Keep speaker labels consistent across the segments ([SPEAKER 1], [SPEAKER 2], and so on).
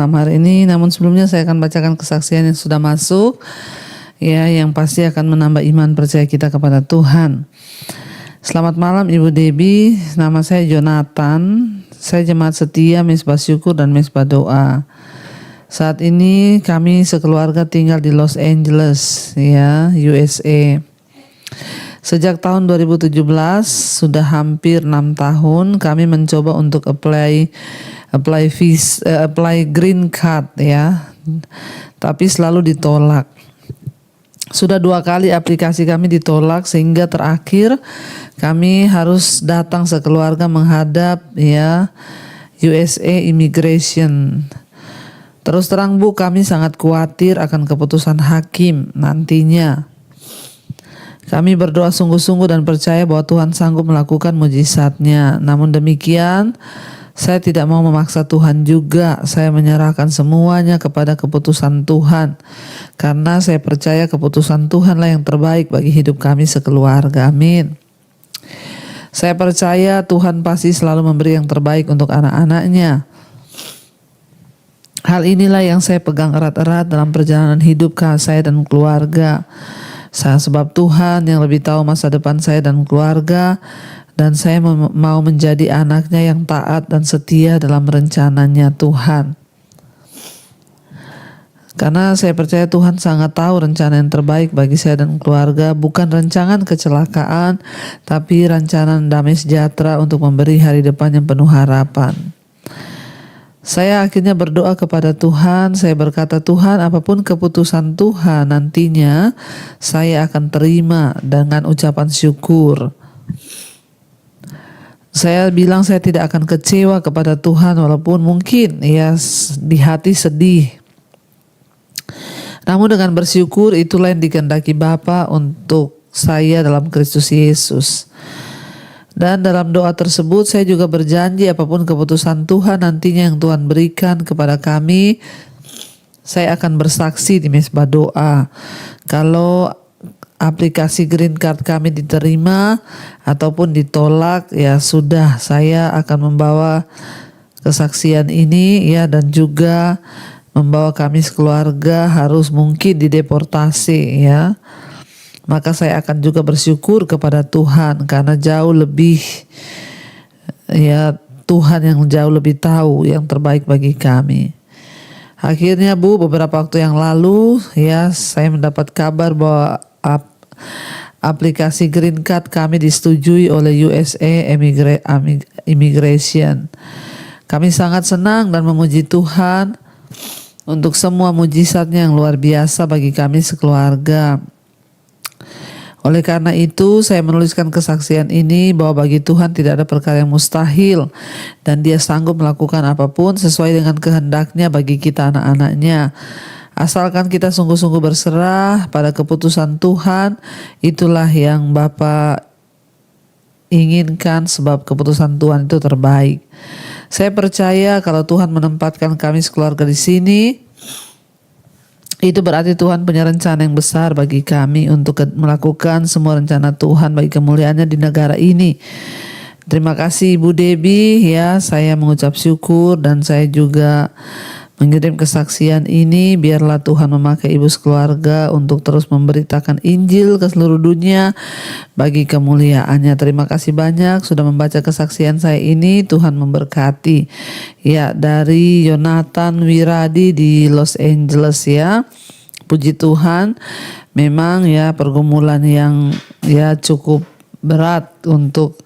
[SPEAKER 1] Malam hari ini, namun sebelumnya saya akan bacakan kesaksian yang sudah masuk, ya, yang pasti akan menambah iman percaya kita kepada Tuhan. Selamat malam Ibu Debbie, nama saya Jonathan, saya jemaat setia Mesbah Syukur dan Mesbah Doa. Saat ini kami sekeluarga tinggal di Los Angeles, ya, USA. Sejak tahun 2017, sudah hampir 6 tahun kami mencoba untuk apply green card, ya, tapi selalu ditolak. Sudah 2 kali aplikasi kami ditolak sehingga terakhir kami harus datang sekeluarga menghadap, ya, USA Immigration. Terus terang Bu, kami sangat khawatir akan keputusan hakim nantinya. Kami berdoa sungguh-sungguh dan percaya bahwa Tuhan sanggup melakukan mujizatnya. Namun demikian, saya tidak mau memaksa Tuhan juga. Saya menyerahkan semuanya kepada keputusan Tuhan. Karena saya percaya keputusan Tuhanlah yang terbaik bagi hidup kami sekeluarga. Amin. Saya percaya Tuhan pasti selalu memberi yang terbaik untuk anak-anaknya. Hal inilah yang saya pegang erat-erat dalam perjalanan hidup saya dan keluarga. Sebab Tuhan yang lebih tahu masa depan saya dan keluarga, dan saya mau menjadi anaknya yang taat dan setia dalam rencananya Tuhan. Karena saya percaya Tuhan sangat tahu rencana yang terbaik bagi saya dan keluarga, bukan rancangan kecelakaan, tapi rancangan damai sejahtera untuk memberi hari depan yang penuh harapan. Saya akhirnya berdoa kepada Tuhan. Saya berkata, Tuhan, apapun keputusan Tuhan nantinya, saya akan terima dengan ucapan syukur. Saya bilang saya tidak akan kecewa kepada Tuhan walaupun mungkin ya di hati sedih. Namun dengan bersyukur itulah yang dikehendaki Bapa untuk saya dalam Kristus Yesus. Dan dalam doa tersebut saya juga berjanji apapun keputusan Tuhan nantinya yang Tuhan berikan kepada kami, saya akan bersaksi di Mesbah Doa. Kalau aplikasi green card kami diterima ataupun ditolak, ya sudah, saya akan membawa kesaksian ini, ya, dan juga membawa kami sekeluarga harus mungkin dideportasi, ya. Maka saya akan juga bersyukur kepada Tuhan karena jauh lebih, ya, Tuhan yang jauh lebih tahu yang terbaik bagi kami. Akhirnya Bu, beberapa waktu yang lalu, ya, saya mendapat kabar bahwa aplikasi green card kami disetujui oleh USA Immigration. Kami sangat senang dan memuji Tuhan untuk semua mujizatnya yang luar biasa bagi kami sekeluarga. Oleh karena itu, saya menuliskan kesaksian ini bahwa bagi Tuhan tidak ada perkara yang mustahil dan Dia sanggup melakukan apapun sesuai dengan kehendaknya bagi kita anak-anaknya. Asalkan kita sungguh-sungguh berserah pada keputusan Tuhan, itulah yang Bapa inginkan sebab keputusan Tuhan itu terbaik. Saya percaya kalau Tuhan menempatkan kami sekeluarga di sini, itu berarti Tuhan punya rencana yang besar bagi kami untuk melakukan semua rencana Tuhan bagi kemuliaannya di negara ini. Terima kasih Ibu Debbie, ya, saya mengucap syukur dan saya juga mengirim kesaksian ini. Biarlah Tuhan memakai ibu sekeluarga untuk terus memberitakan Injil ke seluruh dunia bagi kemuliaannya. Terima kasih banyak sudah membaca kesaksian saya ini. Tuhan memberkati. Ya, dari Jonathan Wiradi di Los Angeles, ya. Puji Tuhan, memang ya pergumulan yang ya cukup berat untuk,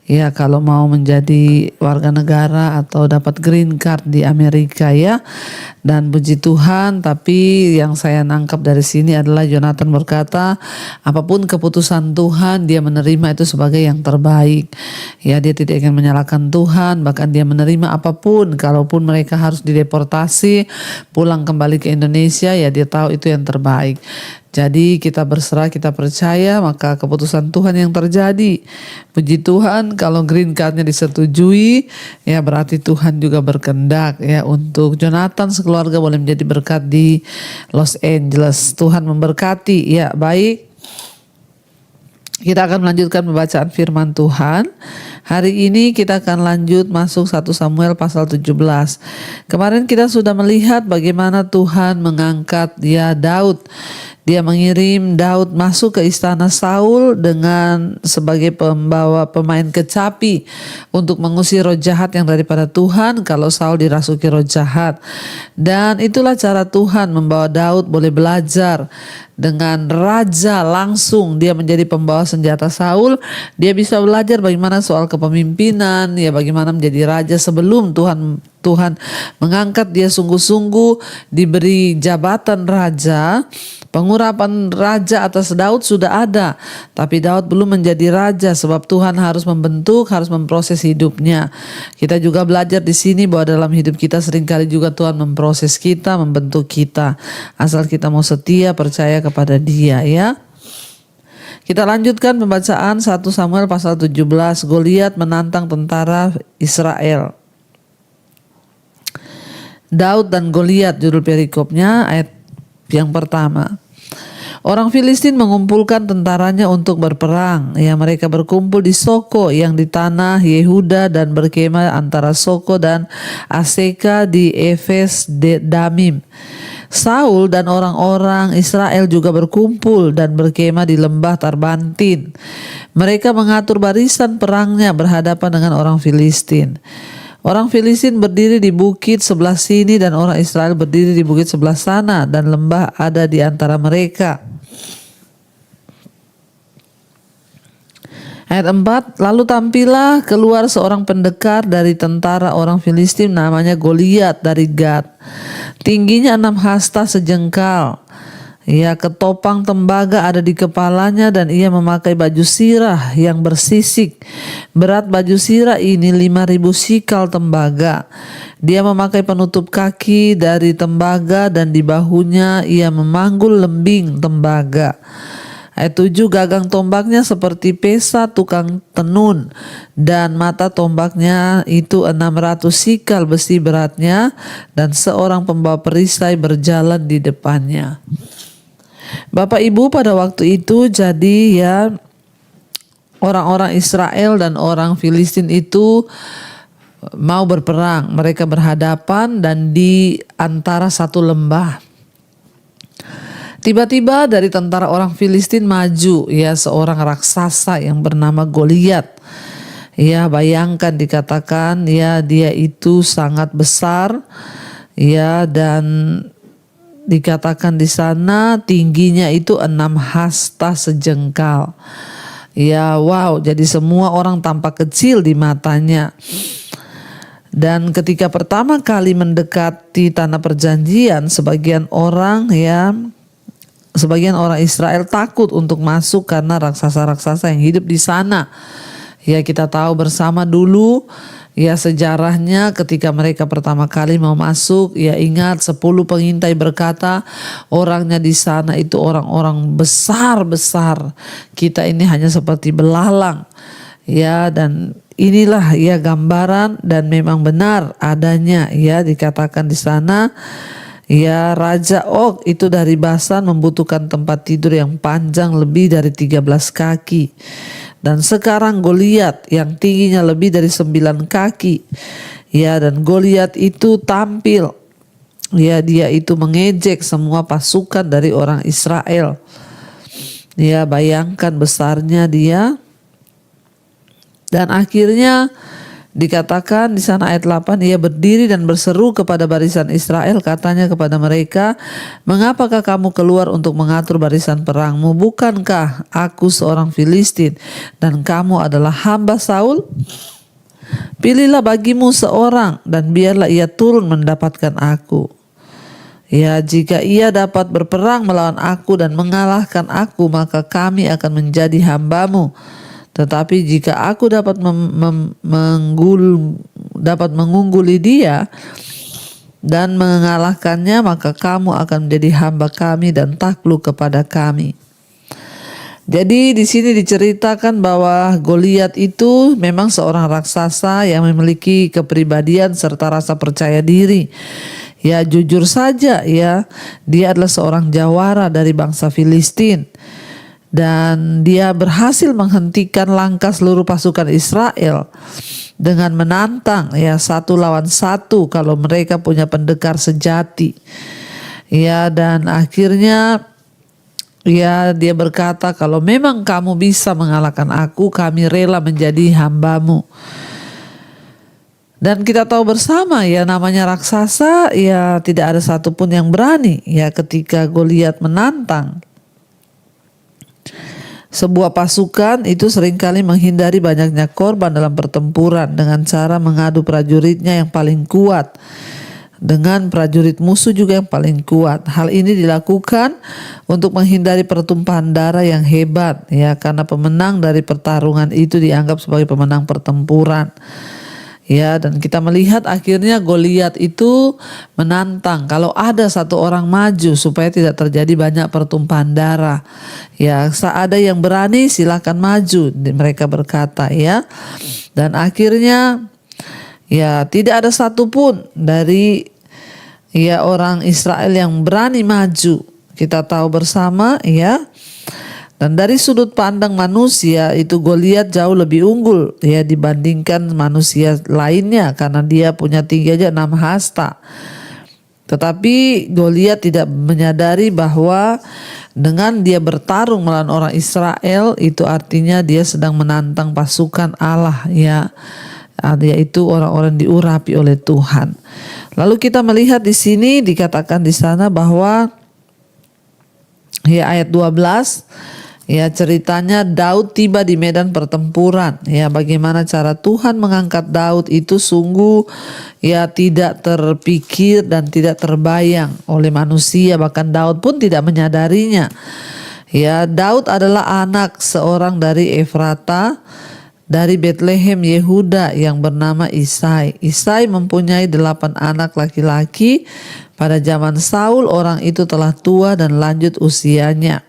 [SPEAKER 1] ya, kalau mau menjadi warga negara atau dapat green card di Amerika, ya. Dan puji Tuhan, tapi yang saya nangkap dari sini adalah Jonathan berkata, apapun keputusan Tuhan, dia menerima itu sebagai yang terbaik. Ya, dia tidak ingin menyalahkan Tuhan, bahkan dia menerima apapun, kalaupun mereka harus dideportasi, pulang kembali ke Indonesia, ya dia tahu itu yang terbaik. Jadi kita berserah, kita percaya, maka keputusan Tuhan yang terjadi. Puji Tuhan, kalau green cardnya disetujui, ya berarti Tuhan juga berkehendak, ya, untuk Jonathan sekeluarga boleh menjadi berkat di Los Angeles. Tuhan memberkati, ya. Baik, kita akan melanjutkan pembacaan firman Tuhan. Hari ini kita akan lanjut masuk 1 Samuel pasal 17. Kemarin kita sudah melihat bagaimana Tuhan mengangkat Daud. Dia mengirim Daud masuk ke istana Saul dengan sebagai pembawa pemain kecapi untuk mengusir roh jahat yang daripada Tuhan kalau Saul dirasuki roh jahat. Dan itulah cara Tuhan membawa Daud boleh belajar dengan raja langsung. Dia menjadi pembawa senjata Saul. Dia bisa belajar bagaimana soal kepemimpinan, ya bagaimana menjadi raja sebelum Tuhan mengangkat dia sungguh-sungguh diberi jabatan raja. Pengurapan raja atas Daud sudah ada, tapi Daud belum menjadi raja sebab Tuhan harus membentuk, harus memproses hidupnya. Kita juga belajar di sini bahwa dalam hidup kita seringkali juga Tuhan memproses kita, membentuk kita. Asal kita mau setia, percaya kepada Dia, ya. Kita lanjutkan pembacaan 1 Samuel pasal 17. Goliat menantang tentara Israel. Daud dan Goliat, judul perikopnya ayat yang pertama. Orang Filistin mengumpulkan tentaranya untuk berperang. Ya, mereka berkumpul di Soko yang di tanah Yehuda dan berkemah antara Soko dan Aseka di Efes Damim. Saul dan orang-orang Israel juga berkumpul dan berkemah di lembah Tarbantin. Mereka mengatur barisan perangnya berhadapan dengan orang Filistin. Orang Filistin berdiri di bukit sebelah sini dan orang Israel berdiri di bukit sebelah sana, dan lembah ada di antara mereka. Ayat 4, lalu tampillah keluar seorang pendekar dari tentara orang Filistin namanya Goliat dari Gad. Tingginya 6 hasta sejengkal. Ya, ketopang tembaga ada di kepalanya dan ia memakai baju sirah yang bersisik. Berat baju sirah ini 5.000 sikal tembaga. Dia memakai penutup kaki dari tembaga dan di bahunya ia memanggul lembing tembaga. Ayat 7, gagang tombaknya seperti pesa tukang tenun dan mata tombaknya itu 600 sikal besi beratnya, dan seorang pembawa perisai berjalan di depannya. Bapak Ibu, pada waktu itu jadi ya orang-orang Israel dan orang Filistin itu mau berperang. Mereka berhadapan dan di antara satu lembah. Tiba-tiba dari tentara orang Filistin maju ya seorang raksasa yang bernama Goliat. Ya, bayangkan, dikatakan ya dia itu sangat besar ya, dan dikatakan di sana tingginya itu 6 hasta sejengkal. Ya, wow, jadi semua orang tampak kecil di matanya. Dan ketika pertama kali mendekati tanah perjanjian, sebagian orang Israel takut untuk masuk karena raksasa-raksasa yang hidup di sana. Ya, kita tahu bersama dulu ya sejarahnya ketika mereka pertama kali mau masuk, ya ingat 10 pengintai berkata orangnya di sana itu orang-orang besar-besar. Kita ini hanya seperti belalang. Ya, dan inilah ya gambaran dan memang benar adanya ya dikatakan di sana. Ya, Raja Og itu dari Basan membutuhkan tempat tidur yang panjang lebih dari 13 kaki. Dan sekarang Goliat yang tingginya lebih dari 9 kaki. Ya, dan Goliat itu tampil. Ya, dia itu mengejek semua pasukan dari orang Israel. Ya, bayangkan besarnya dia. Dan akhirnya dikatakan di sana ayat 8, ia berdiri dan berseru kepada barisan Israel, katanya kepada mereka, mengapakah kamu keluar untuk mengatur barisan perangmu? Bukankah aku seorang Filistin dan kamu adalah hamba Saul? Pilihlah bagimu seorang dan biarlah ia turun mendapatkan aku. Ya, jika ia dapat berperang melawan aku dan mengalahkan aku, maka kami akan menjadi hambamu. Tetapi jika aku dapat mengungguli dia dan mengalahkannya, maka kamu akan menjadi hamba kami dan takluk kepada kami. Jadi di sini diceritakan bahwa Goliat itu memang seorang raksasa yang memiliki kepribadian serta rasa percaya diri. Ya, jujur saja ya, dia adalah seorang jawara dari bangsa Filistin. dan dia berhasil menghentikan langkah seluruh pasukan Israel dengan menantang ya 1 lawan 1 kalau mereka punya pendekar sejati. Ya, dan akhirnya ya dia berkata, kalau memang kamu bisa mengalahkan aku, kami rela menjadi hambamu. Dan kita tahu bersama ya, namanya raksasa ya tidak ada satupun yang berani ya ketika Goliat menantang. Sebuah pasukan itu seringkali menghindari banyaknya korban dalam pertempuran dengan cara mengadu prajuritnya yang paling kuat dengan prajurit musuh juga yang paling kuat. Hal ini dilakukan untuk menghindari pertumpahan darah yang hebat ya, karena pemenang dari pertarungan itu dianggap sebagai pemenang pertempuran. Ya, dan kita melihat akhirnya Goliat itu menantang kalau ada satu orang maju supaya tidak terjadi banyak pertumpahan darah. Ya, ada yang berani silakan maju, mereka berkata ya. Dan akhirnya ya tidak ada satupun dari ya orang Israel yang berani maju. Kita tahu bersama ya. Dan dari sudut pandang manusia itu Goliat jauh lebih unggul ya dibandingkan manusia lainnya, karena dia punya tinggi aja 6 hasta. Tetapi Goliat tidak menyadari bahwa dengan dia bertarung melawan orang Israel itu artinya dia sedang menantang pasukan Allah ya, yaitu orang-orang diurapi oleh Tuhan. Lalu kita melihat di sini dikatakan di sana bahwa ya ayat 12 ya, ceritanya Daud tiba di medan pertempuran. Ya, bagaimana cara Tuhan mengangkat Daud itu sungguh ya tidak terpikir dan tidak terbayang oleh manusia, bahkan Daud pun tidak menyadarinya. Ya, Daud adalah anak seorang dari Efrata dari Bethlehem Yehuda yang bernama Isai. Isai mempunyai 8 anak laki-laki. Pada zaman Saul orang itu telah tua dan lanjut usianya.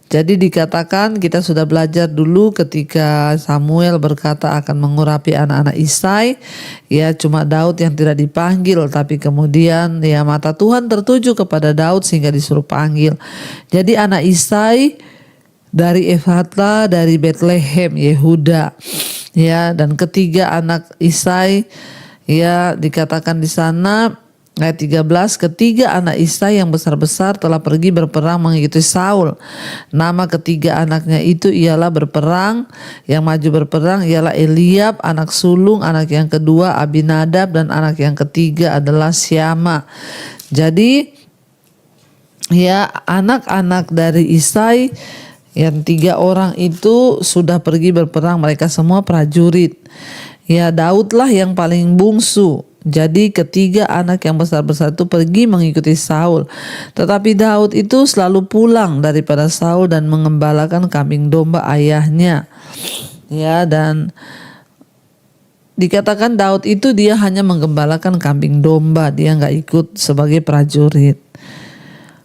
[SPEAKER 1] Jadi dikatakan kita sudah belajar dulu ketika Samuel berkata akan mengurapi anak-anak Isai. Ya, cuma Daud yang tidak dipanggil, tapi kemudian ya mata Tuhan tertuju kepada Daud sehingga disuruh panggil. Jadi anak Isai dari Efrata dari Bethlehem Yehuda. Ya, dan ketiga anak Isai ya dikatakan di sana ayat 13, ketiga anak Isai yang besar-besar telah pergi berperang mengikuti Saul. Nama ketiga anaknya itu ialah berperang, yang maju berperang ialah Eliab, anak sulung, anak yang kedua Abinadab, dan anak yang ketiga adalah Syama. Jadi ya anak-anak dari Isai yang 3 orang itu sudah pergi berperang, mereka semua prajurit. Ya, Daudlah yang paling bungsu. Jadi ketiga anak yang besar-besar itu pergi mengikuti Saul. Tetapi Daud itu selalu pulang daripada Saul dan mengembalakan kambing domba ayahnya. Ya, dan dikatakan Daud itu dia hanya menggembalakan kambing domba, dia nggak ikut sebagai prajurit.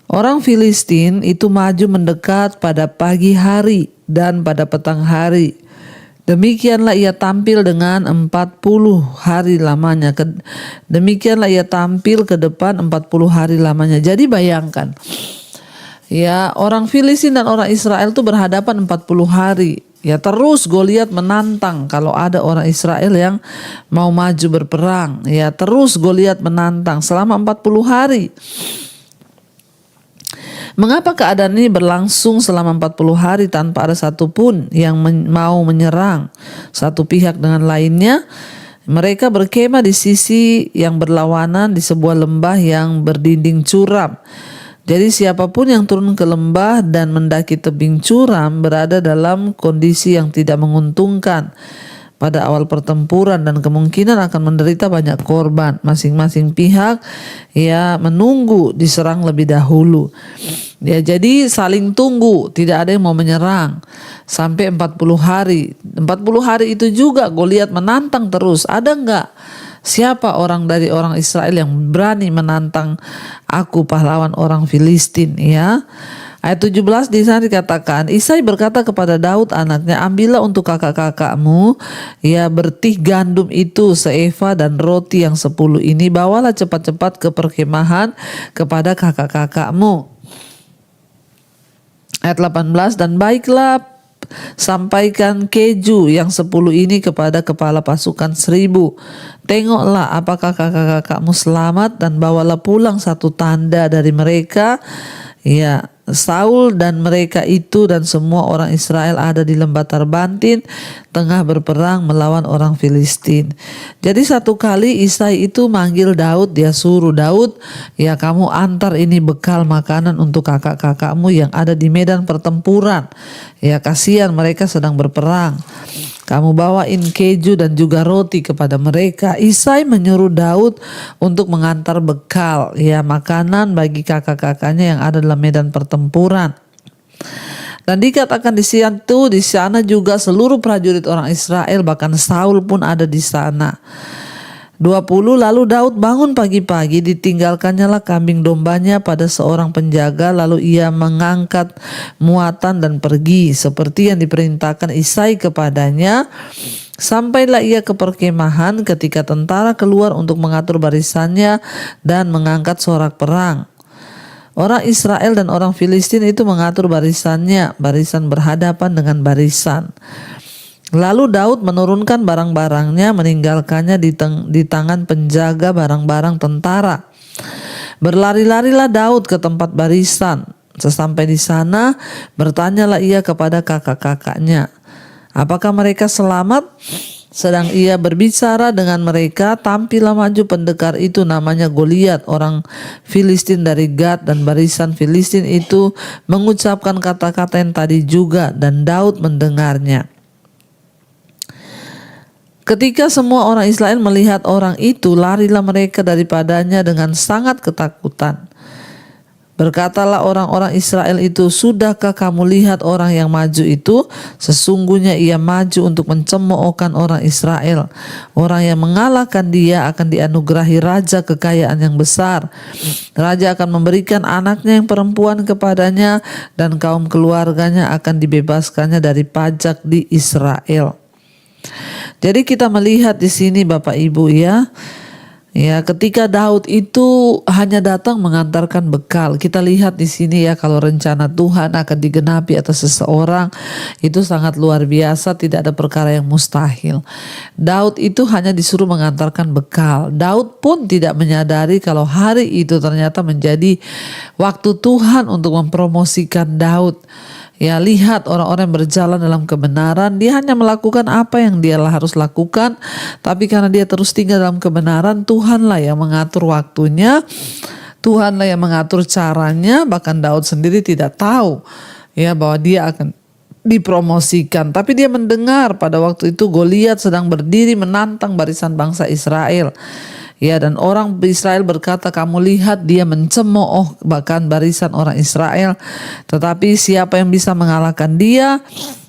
[SPEAKER 1] Orang Filistin itu maju mendekat pada pagi hari dan pada petang hari. Demikianlah ia tampil dengan 40 hari lamanya. Demikianlah ia tampil ke depan 40 hari lamanya. Jadi bayangkan, ya orang Filistin dan orang Israel itu berhadapan 40 hari. Ya terus Goliat menantang kalau ada orang Israel yang mau maju berperang. Ya terus Goliat menantang selama 40 hari. Mengapa keadaan ini berlangsung selama 40 hari tanpa ada satupun yang mau menyerang satu pihak dengan lainnya? Mereka berkemah di sisi yang berlawanan di sebuah lembah yang berdinding curam. Jadi siapapun yang turun ke lembah dan mendaki tebing curam berada dalam kondisi yang tidak menguntungkan pada awal pertempuran dan kemungkinan akan menderita banyak korban. Masing-masing pihak ya menunggu diserang lebih dahulu. Ya, jadi saling tunggu, tidak ada yang mau menyerang sampai 40 hari. 40 hari itu juga Goliat menantang terus. Ada enggak siapa orang dari orang Israel yang berani menantang aku pahlawan orang Filistin ya? Ayat 17 di sana dikatakan, Isai berkata kepada Daud anaknya, ambillah untuk kakak-kakakmu ya bertih gandum itu seeva dan roti yang 10 ini, bawalah cepat-cepat ke perkemahan kepada kakak-kakakmu. Ayat 18, dan baiklah sampaikan keju yang 10 ini kepada kepala pasukan 1000. Tengoklah apakah kakak-kakakmu selamat, dan bawalah pulang satu tanda dari mereka. Ya, Saul dan mereka itu dan semua orang Israel ada di lembah Tarbantin tengah berperang melawan orang Filistin. Jadi satu kali Isai itu manggil Daud, dia suruh Daud, ya kamu antar ini bekal makanan untuk kakak-kakakmu yang ada di medan pertempuran. Ya kasihan mereka sedang berperang. Kamu bawain keju dan juga roti kepada mereka. Isai menyuruh Daud untuk mengantar bekal, ya makanan bagi kakak-kakaknya yang ada dalam medan pertempuran. Dan dikatakan di sana juga seluruh prajurit orang Israel, bahkan Saul pun ada di sana. 20, lalu Daud bangun pagi-pagi, ditinggalkannya lah kambing dombanya pada seorang penjaga, lalu ia mengangkat muatan dan pergi seperti yang diperintahkan Isai kepadanya. Sampailah ia ke perkemahan ketika tentara keluar untuk mengatur barisannya dan mengangkat sorak perang. Orang Israel dan orang Filistin itu mengatur barisannya, barisan berhadapan dengan barisan. Lalu Daud menurunkan barang-barangnya, meninggalkannya di tangan penjaga barang-barang tentara. Berlari-larilah Daud ke tempat barisan. Sesampai di sana, bertanyalah ia kepada kakak-kakaknya, apakah mereka selamat? Sedang ia berbicara dengan mereka, tampillah maju pendekar itu, namanya Goliat, orang Filistin dari Gad, dan barisan Filistin itu mengucapkan kata-kata yang tadi juga, dan Daud mendengarnya. Ketika semua orang Israel melihat orang itu, larilah mereka daripadanya dengan sangat ketakutan. Berkatalah orang-orang Israel itu, sudahkah kamu lihat orang yang maju itu? Sesungguhnya ia maju untuk mencemoohkan orang Israel. Orang yang mengalahkan dia akan dianugerahi raja kekayaan yang besar. Raja akan memberikan anaknya yang perempuan kepadanya, dan kaum keluarganya akan dibebaskannya dari pajak di Israel. Jadi kita melihat di sini Bapak Ibu ya, ketika Daud itu hanya datang mengantarkan bekal. Kita lihat di sini ya, kalau rencana Tuhan akan digenapi atas seseorang itu sangat luar biasa, tidak ada perkara yang mustahil. Daud itu hanya disuruh mengantarkan bekal. Daud pun tidak menyadari kalau hari itu ternyata menjadi waktu Tuhan untuk mempromosikan Daud. Ya, lihat orang-orang yang berjalan dalam kebenaran, dia hanya melakukan apa yang dia harus lakukan, tapi karena dia terus tinggal dalam kebenaran, Tuhanlah yang mengatur waktunya, Tuhanlah yang mengatur caranya. Bahkan Daud sendiri tidak tahu ya bahwa dia akan dipromosikan, tapi dia mendengar pada waktu itu Goliat sedang berdiri menantang barisan bangsa Israel. Ya, dan orang Israel berkata, kamu lihat dia mencemooh bahkan barisan orang Israel. Tetapi siapa yang bisa mengalahkan dia,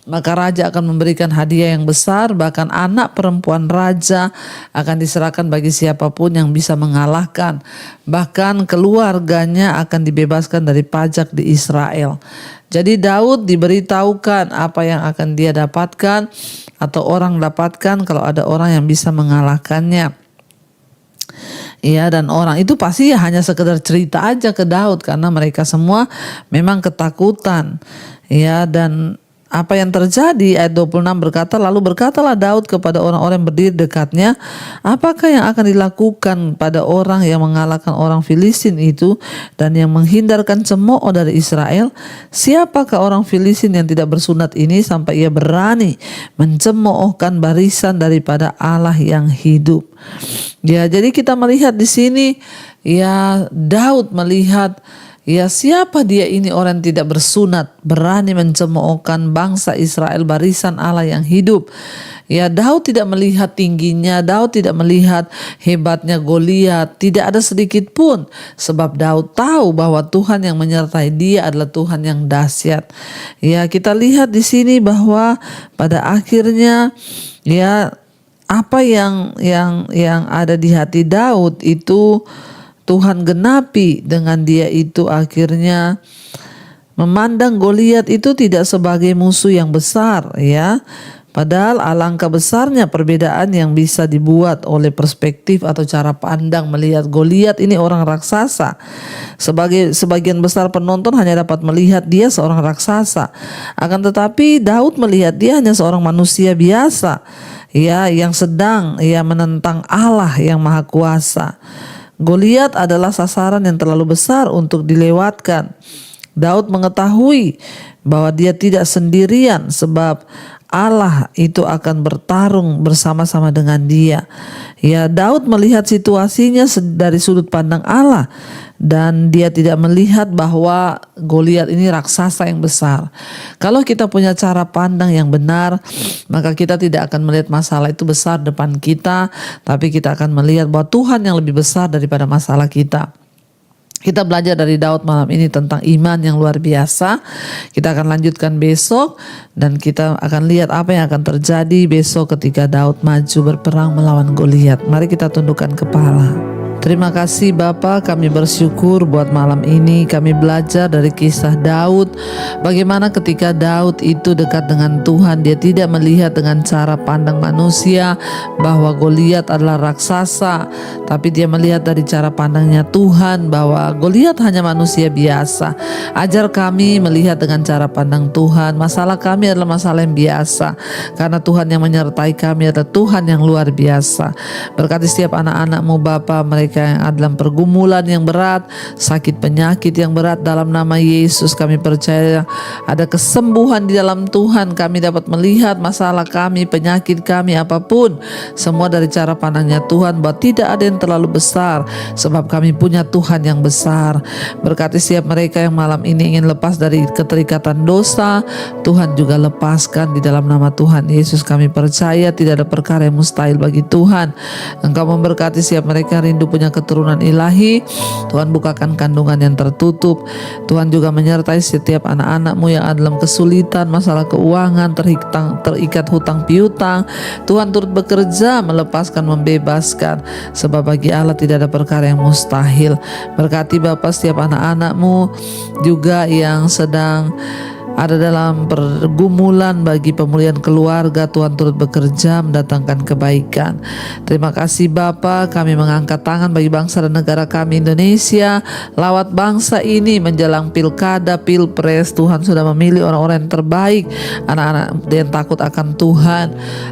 [SPEAKER 1] maka raja akan memberikan hadiah yang besar. Bahkan anak perempuan raja akan diserahkan bagi siapapun yang bisa mengalahkan. Bahkan keluarganya akan dibebaskan dari pajak di Israel. Jadi Daud diberitahukan apa yang akan dia dapatkan atau orang dapatkan kalau ada orang yang bisa mengalahkannya. Ya, dan orang itu pasti ya hanya sekedar cerita aja ke Daud karena mereka semua memang ketakutan. Ya, dan apa yang terjadi, ayat 26 berkata, lalu berkatalah Daud kepada orang-orang yang berdiri dekatnya, apakah yang akan dilakukan pada orang yang mengalahkan orang Filistin itu dan yang menghindarkan cemooh dari Israel? Siapakah orang Filistin yang tidak bersunat ini sampai ia berani mencemoohkan barisan daripada Allah yang hidup? Ya, jadi kita melihat di sini ya, Daud melihat ya, siapa dia ini orang tidak bersunat berani mencemoohkan bangsa Israel, barisan Allah yang hidup. Ya, Daud tidak melihat tingginya, Daud tidak melihat hebatnya Goliat, tidak ada sedikit pun, sebab Daud tahu bahwa Tuhan yang menyertai dia adalah Tuhan yang dahsyat. Ya, kita lihat di sini bahwa pada akhirnya ya, apa yang ada di hati Daud itu Tuhan genapi dengan dia itu akhirnya memandang Goliat itu tidak sebagai musuh yang besar ya. Padahal alangkah besarnya perbedaan yang bisa dibuat oleh perspektif atau cara pandang melihat Goliat ini orang raksasa. Sebagian besar penonton hanya dapat melihat dia seorang raksasa. Akan tetapi Daud melihat dia hanya seorang manusia biasa, ya, yang sedang menentang Allah yang Maha Kuasa. Goliat adalah sasaran yang terlalu besar untuk dilewatkan. Daud mengetahui bahwa dia tidak sendirian sebab Allah itu akan bertarung bersama-sama dengan dia. Ya, Daud melihat situasinya dari sudut pandang Allah dan dia tidak melihat bahwa Goliat ini raksasa yang besar. Kalau kita punya cara pandang yang benar, maka kita tidak akan melihat masalah itu besar depan kita, tapi kita akan melihat bahwa Tuhan yang lebih besar daripada masalah kita. Kita belajar dari Daud malam ini tentang iman yang luar biasa. Kita akan lanjutkan besok dan kita akan lihat apa yang akan terjadi besok ketika Daud maju berperang melawan Goliat. Mari kita tundukkan kepala. Terima kasih Bapa, kami bersyukur buat malam ini kami belajar dari kisah Daud. Bagaimana ketika Daud itu dekat dengan Tuhan, dia tidak melihat dengan cara pandang manusia bahwa Goliat adalah raksasa, tapi dia melihat dari cara pandangnya Tuhan bahwa Goliat hanya manusia biasa. Ajar kami melihat dengan cara pandang Tuhan. Masalah kami adalah masalah yang biasa, karena Tuhan yang menyertai kami adalah Tuhan yang luar biasa. Berkati setiap anak-anak-Mu Bapa, mereka yang ada dalam pergumulan yang berat, sakit penyakit yang berat, dalam nama Yesus kami percaya ada kesembuhan di dalam Tuhan. Kami dapat melihat masalah kami, penyakit kami, apapun, semua dari cara pandangnya Tuhan, bahwa tidak ada yang terlalu besar sebab kami punya Tuhan yang besar. Berkati setiap mereka yang malam ini ingin lepas dari keterikatan dosa, Tuhan juga lepaskan di dalam nama Tuhan Yesus. Kami percaya tidak ada perkara yang mustahil bagi Tuhan. Engkau memberkati setiap mereka rindu punya keturunan ilahi. Tuhan bukakan kandungan yang tertutup. Tuhan juga menyertai setiap anak-anak-Mu yang ada dalam kesulitan, masalah keuangan, terikat hutang piutang. Tuhan turut bekerja melepaskan, membebaskan, sebab bagi Allah tidak ada perkara yang mustahil. Berkati Bapa setiap anak-anak-Mu juga yang sedang ada dalam pergumulan bagi pemulihan keluarga. Tuhan turut bekerja mendatangkan kebaikan. Terima kasih Bapa, kami mengangkat tangan bagi bangsa dan negara kami Indonesia. Lawat bangsa ini menjelang pilkada, pilpres, Tuhan sudah memilih orang-orang yang terbaik, anak-anak yang takut akan Tuhan,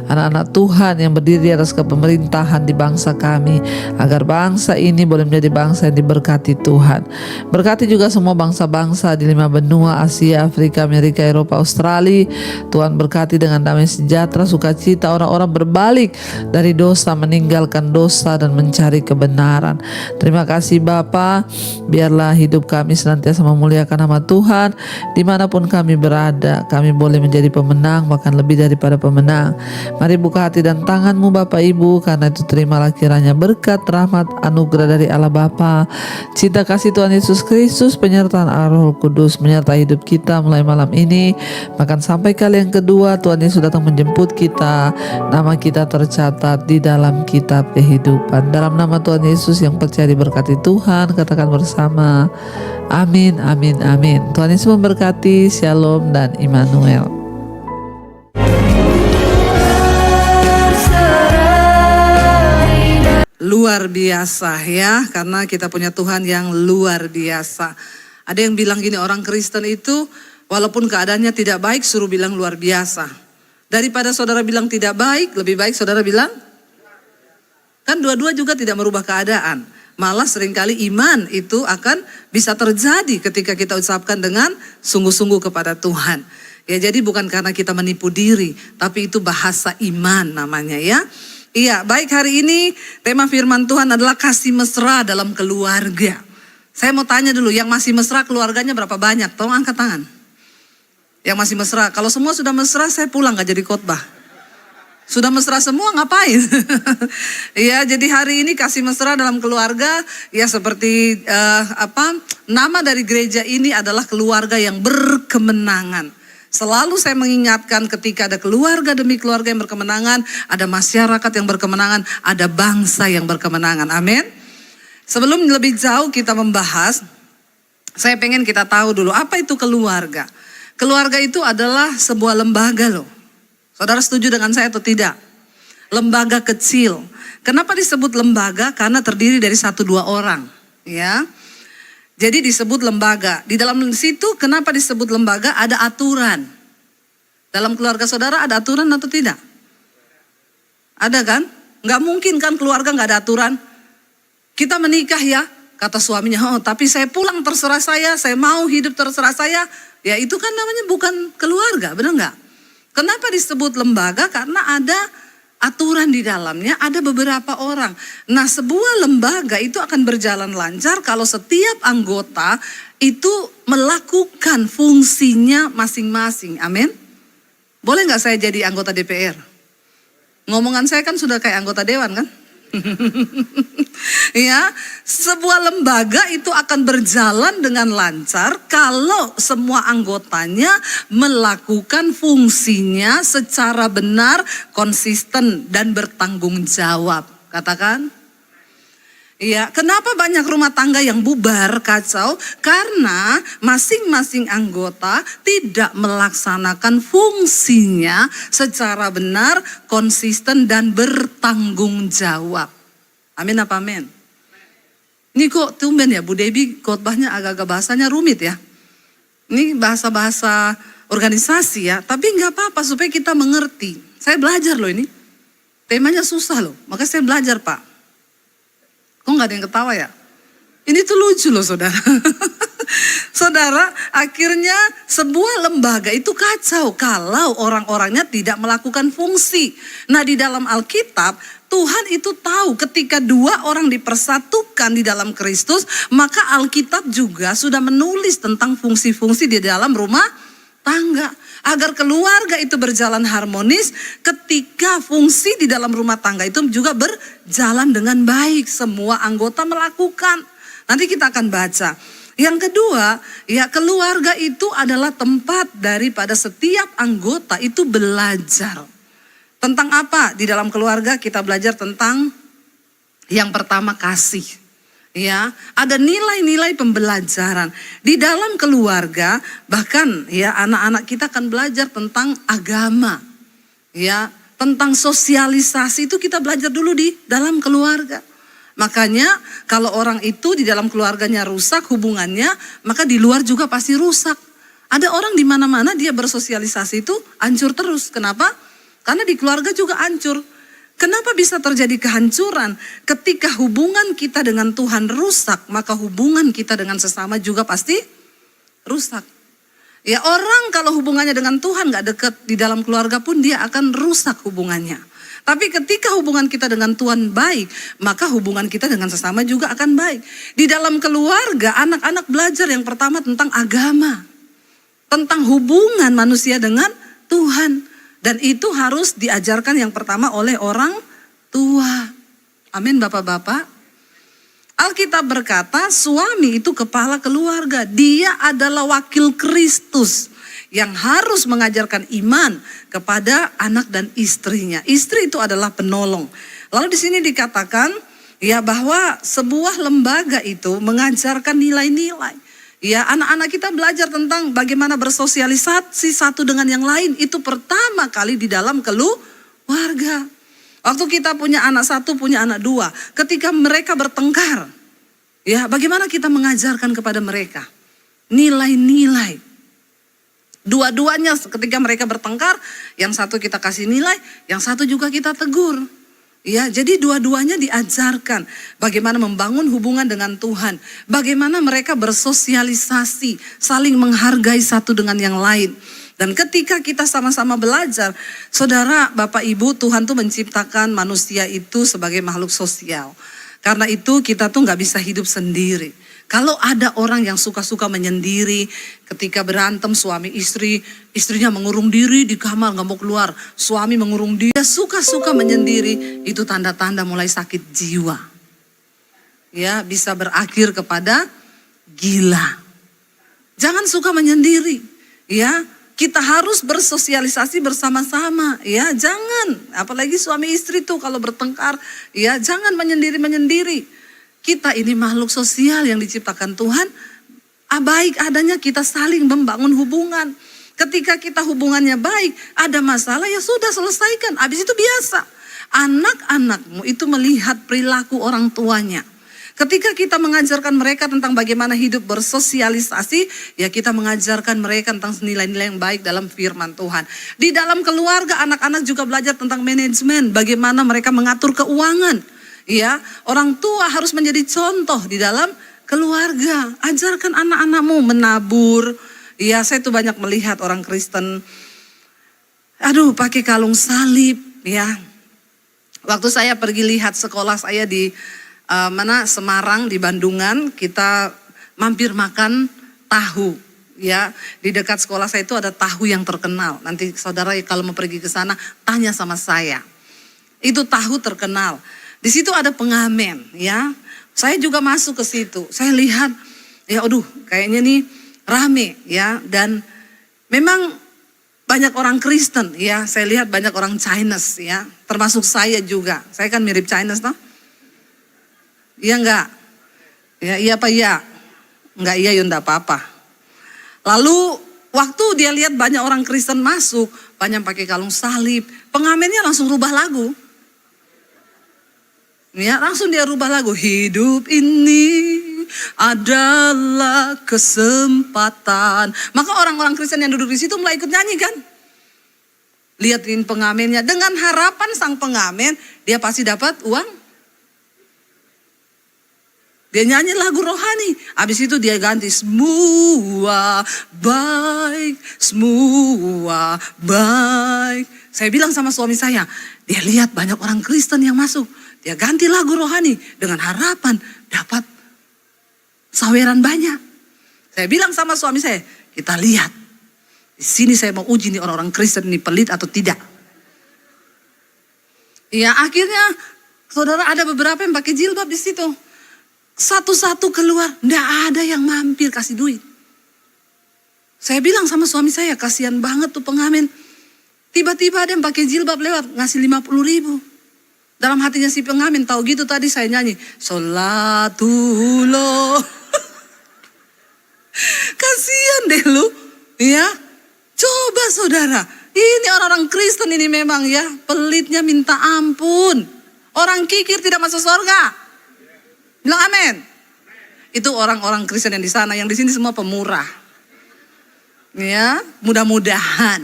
[SPEAKER 1] anak-anak Tuhan yang berdiri di atas kepemerintahan di bangsa kami, agar bangsa ini boleh menjadi bangsa yang diberkati Tuhan. Berkati juga semua bangsa-bangsa di 5 benua, Asia, Afrika, Amerika, Eropa, Australia. Tuhan berkati dengan damai sejahtera, sukacita, orang-orang berbalik dari dosa, meninggalkan dosa dan mencari kebenaran. Terima kasih Bapa, biarlah hidup kami senantiasa memuliakan nama Tuhan. Dimanapun kami berada, kami boleh menjadi pemenang, bahkan lebih daripada pemenang. Mari buka hati dan tangan-Mu Bapak Ibu, karena itu terimalah kiranya berkat, rahmat, anugerah dari Allah Bapa, cinta kasih Tuhan Yesus Kristus, penyertaan Roh Kudus menyertai hidup kita mulai malam ini, bahkan sampai kali yang kedua Tuhan Yesus datang menjemput kita. Nama kita tercatat di dalam kitab kehidupan. Dalam nama Tuhan Yesus yang percaya diberkati Tuhan, katakan bersama, amin, amin, amin. Tuhan Yesus memberkati. Shalom dan Immanuel. Luar biasa ya, karena kita punya Tuhan yang luar biasa. Ada yang bilang gini, orang Kristen itu walaupun keadaannya tidak baik, suruh bilang luar biasa. Daripada saudara bilang tidak baik, lebih baik saudara bilang, kan dua-dua juga tidak merubah keadaan. Malah seringkali iman itu akan bisa terjadi ketika kita ucapkan dengan sungguh-sungguh kepada Tuhan. Ya, jadi bukan karena kita menipu diri, tapi itu bahasa iman namanya ya. Iya, baik, hari ini tema firman Tuhan adalah kasih mesra dalam keluarga. Saya mau tanya dulu, yang masih mesra keluarganya berapa banyak? Tolong angkat tangan. Yang masih mesra, kalau semua sudah mesra saya pulang gak jadi khotbah. Sudah mesra semua ngapain? Ya, jadi hari ini kasih mesra dalam keluarga, ya seperti nama dari gereja ini adalah keluarga yang berkemenangan. Selalu saya mengingatkan ketika ada keluarga demi keluarga yang berkemenangan, ada masyarakat yang berkemenangan, ada bangsa yang berkemenangan. Amin. Sebelum lebih jauh kita membahas, saya pengen kita tahu dulu apa itu keluarga. Keluarga itu adalah sebuah lembaga loh.
[SPEAKER 2] Saudara setuju dengan saya atau tidak? Lembaga kecil. Kenapa disebut lembaga? Karena terdiri dari 1-2 orang, ya. Jadi disebut lembaga. Di dalam situ kenapa disebut lembaga? Ada aturan. Dalam keluarga saudara ada aturan atau tidak? Ada kan? Nggak mungkin kan keluarga nggak ada aturan. Kita menikah ya, kata suaminya, oh tapi saya pulang terserah saya mau hidup terserah saya. Ya itu kan namanya bukan keluarga, benar nggak? Kenapa disebut lembaga? Karena ada aturan di dalamnya, ada beberapa orang. Nah, sebuah lembaga itu akan berjalan lancar kalau setiap anggota itu melakukan fungsinya masing-masing. Amin. Boleh nggak saya jadi anggota DPR? Ngomongan saya kan sudah kayak anggota dewan kan? Ya, sebuah lembaga itu akan berjalan dengan lancar kalau semua anggotanya melakukan fungsinya secara benar, konsisten dan bertanggung jawab. Katakan? Iya, kenapa banyak rumah tangga yang bubar, kacau? Karena masing-masing anggota tidak melaksanakan fungsinya secara benar, konsisten dan bertanggung jawab. Amin apa amin? Ini kok tumben ya Bu Debbie khotbahnya agak-agak bahasanya rumit ya. Ini bahasa-bahasa organisasi ya, tapi nggak apa-apa supaya kita mengerti. Saya belajar loh ini. Temanya susah loh, maka saya belajar Pak. Kok nggak ada yang ketawa ya? Ini tuh lucu loh saudara. Saudara, akhirnya sebuah lembaga itu kacau kalau orang-orangnya tidak melakukan fungsi. Nah di dalam Alkitab, Tuhan itu tahu ketika 2 orang dipersatukan di dalam Kristus, maka Alkitab juga sudah menulis tentang fungsi-fungsi di dalam rumah tangga. Agar keluarga itu berjalan harmonis, ketika fungsi di dalam rumah tangga itu juga berjalan dengan baik. Semua anggota melakukan. Nanti kita akan baca. Yang kedua, ya keluarga itu adalah tempat daripada setiap anggota itu belajar. Tentang apa? Di dalam keluarga kita belajar tentang yang pertama kasih. Ya, ada nilai-nilai pembelajaran di dalam keluarga, bahkan ya anak-anak kita akan belajar tentang agama. Ya, tentang sosialisasi itu kita belajar dulu di dalam keluarga. Makanya kalau orang itu di dalam keluarganya rusak hubungannya, maka di luar juga pasti rusak. Ada orang di mana-mana dia bersosialisasi itu hancur terus. Kenapa? Karena di keluarga juga hancur. Kenapa bisa terjadi kehancuran? Ketika hubungan kita dengan Tuhan rusak, maka hubungan kita dengan sesama juga pasti rusak. Ya orang kalau hubungannya dengan Tuhan gak dekat di dalam keluarga pun dia akan rusak hubungannya. Tapi ketika hubungan kita dengan Tuhan baik, maka hubungan kita dengan sesama juga akan baik. Di dalam keluarga anak-anak belajar yang pertama tentang agama. Tentang hubungan manusia dengan Tuhan. Dan itu harus diajarkan yang pertama oleh orang tua. Amin Bapak-Bapak. Alkitab berkata suami itu kepala keluarga. Dia adalah wakil Kristus yang harus mengajarkan iman kepada anak dan istrinya. Istri itu adalah penolong. Lalu di sini dikatakan ya bahwa sebuah lembaga itu mengajarkan nilai-nilai. Ya, anak-anak kita belajar tentang bagaimana bersosialisasi satu dengan yang lain. Itu pertama kali di dalam keluarga. Waktu kita punya anak 1, punya anak 2. Ketika mereka bertengkar. Ya, bagaimana kita mengajarkan kepada mereka? Nilai-nilai. Dua-duanya ketika mereka bertengkar. Yang satu kita kasih nilai, yang satu juga kita tegur. Ya, jadi dua-duanya diajarkan bagaimana membangun hubungan dengan Tuhan. Bagaimana mereka bersosialisasi, saling menghargai satu dengan yang lain. Dan ketika kita sama-sama belajar, saudara, Bapak, Ibu, Tuhan tuh menciptakan manusia itu sebagai makhluk sosial. Karena itu kita tuh gak bisa hidup sendiri. Kalau ada orang yang suka-suka menyendiri, ketika berantem suami istri, istrinya mengurung diri di kamar gak mau keluar. Suami mengurung dia, suka-suka menyendiri, itu tanda-tanda mulai sakit jiwa. Ya, bisa berakhir kepada gila. Jangan suka menyendiri, ya. Kita harus bersosialisasi bersama-sama, ya. Jangan, apalagi suami istri tuh kalau bertengkar, ya jangan menyendiri-menyendiri. Kita ini makhluk sosial yang diciptakan Tuhan, baik adanya kita saling membangun hubungan. Ketika kita hubungannya baik, ada masalah ya sudah selesaikan. Habis itu biasa. Anak-anakmu itu melihat perilaku orang tuanya. Ketika kita mengajarkan mereka tentang bagaimana hidup bersosialisasi, ya kita mengajarkan mereka tentang nilai-nilai yang baik dalam firman Tuhan. Di dalam keluarga, anak-anak juga belajar tentang manajemen, bagaimana mereka mengatur keuangan. Ya, orang tua harus menjadi contoh di dalam keluarga. Ajarkan anak-anakmu menabur. Ya, saya tuh banyak melihat orang Kristen, pakai kalung salib, ya. Waktu saya pergi lihat sekolah saya di Semarang, di Bandungan, kita mampir makan tahu, ya. Di dekat sekolah saya itu ada tahu yang terkenal. Nanti saudara kalau mau pergi ke sana, tanya sama saya. Itu tahu terkenal. Di situ ada pengamen, ya. Saya juga masuk ke situ. Saya lihat, ya kayaknya nih rame, ya. Dan memang banyak orang Kristen, ya. Saya lihat banyak orang Chinese, ya. Termasuk saya juga. Saya kan mirip Chinese, toh. Iya enggak? Ya iya apa iya? Enggak iya ya enggak apa-apa. Lalu waktu dia lihat banyak orang Kristen masuk, banyak pakai kalung salib, pengamennya langsung rubah lagu. Ya, langsung dia rubah lagu. Hidup ini adalah kesempatan. Maka orang-orang Kristen yang duduk di situ mulai ikut nyanyi kan? Lihatin pengamennya, dengan harapan sang pengamen dia pasti dapat uang. Dia nyanyi lagu rohani. Habis itu dia ganti semua baik, semua baik. Saya bilang sama suami saya, dia lihat banyak orang Kristen yang masuk. Dia ganti lagu rohani dengan harapan dapat saweran banyak. Saya bilang sama suami saya, kita lihat. Di sini saya mau uji nih orang-orang Kristen ini pelit atau tidak. Ya akhirnya saudara ada beberapa yang pakai jilbab di situ. Satu-satu keluar, ndak ada yang mampir kasih duit. Saya bilang sama suami saya, kasihan banget tuh pengamen. Tiba-tiba ada yang pakai jilbab lewat, ngasih 50.000. Dalam hatinya si pengamen, tahu gitu tadi saya nyanyi. Sholatullah. Kasihan deh lu, ya. Coba saudara, ini orang-orang Kristen ini memang ya, pelitnya minta ampun. Orang kikir tidak masuk surga. Bilang amin. Itu orang-orang Kristen yang di sana, yang di sini semua pemurah. Ya, mudah-mudahan.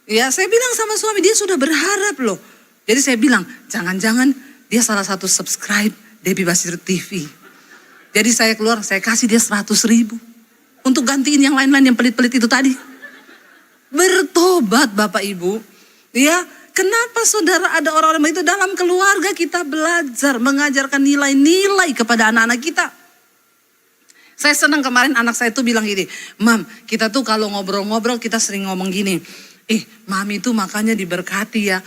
[SPEAKER 2] Ya, saya bilang sama suami, dia sudah berharap loh. Jadi saya bilang, jangan-jangan dia salah satu subscribe Debbie Basir TV. Jadi saya keluar, saya kasih dia 100.000 untuk gantiin yang lain-lain yang pelit-pelit itu tadi. Bertobat Bapak Ibu. Ya, kenapa saudara ada orang-orang itu dalam keluarga kita belajar mengajarkan nilai-nilai kepada anak-anak kita. Saya senang kemarin anak saya tuh bilang gini, Mam, kita tuh kalau ngobrol-ngobrol kita sering ngomong gini, Mami tuh makanya diberkati ya.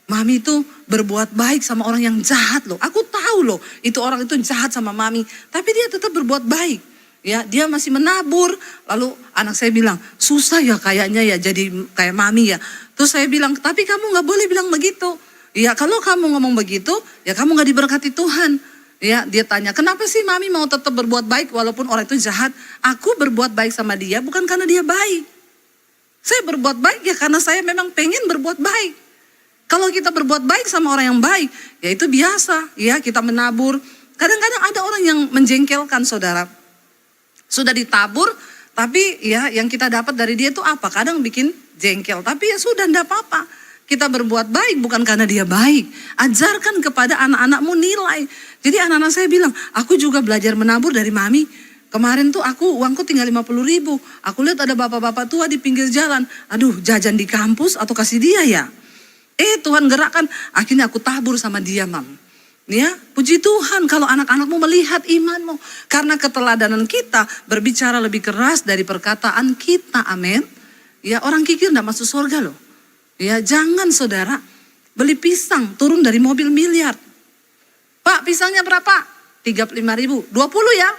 [SPEAKER 2] Mami tuh berbuat baik sama orang yang jahat loh. Aku tahu loh, itu orang itu jahat sama Mami, tapi dia tetap berbuat baik. Ya, dia masih menabur. Lalu anak saya bilang, susah ya kayaknya ya jadi kayak Mami ya. Terus saya bilang, tapi kamu gak boleh bilang begitu. Ya kalau kamu ngomong begitu, ya kamu gak diberkati Tuhan. Ya, dia tanya, kenapa sih Mami mau tetap berbuat baik walaupun orang itu jahat? Aku berbuat baik sama dia bukan karena dia baik. Saya berbuat baik ya karena saya memang pengen berbuat baik. Kalau kita berbuat baik sama orang yang baik, ya itu biasa. Ya, kita menabur. Kadang-kadang ada orang yang menjengkelkan saudara. Sudah ditabur, tapi ya yang kita dapat dari dia itu apa? Kadang bikin jengkel, tapi ya sudah enggak apa-apa. Kita berbuat baik bukan karena dia baik. Ajarkan kepada anak-anakmu nilai. Jadi anak-anak saya bilang, aku juga belajar menabur dari Mami. Kemarin tuh uangku tinggal 50.000. Aku lihat ada bapak-bapak tua di pinggir jalan. Aduh, jajan di kampus atau kasih dia ya. Tuhan gerakkan, akhirnya aku tabur sama dia, Mam. Ya, puji Tuhan kalau anak-anakmu melihat imanmu. Karena keteladanan kita berbicara lebih keras dari perkataan kita, amin. Ya, orang kikir enggak masuk surga loh. Ya, jangan saudara beli pisang turun dari mobil miliar. Pak, pisangnya berapa? 35.000, 20 ya.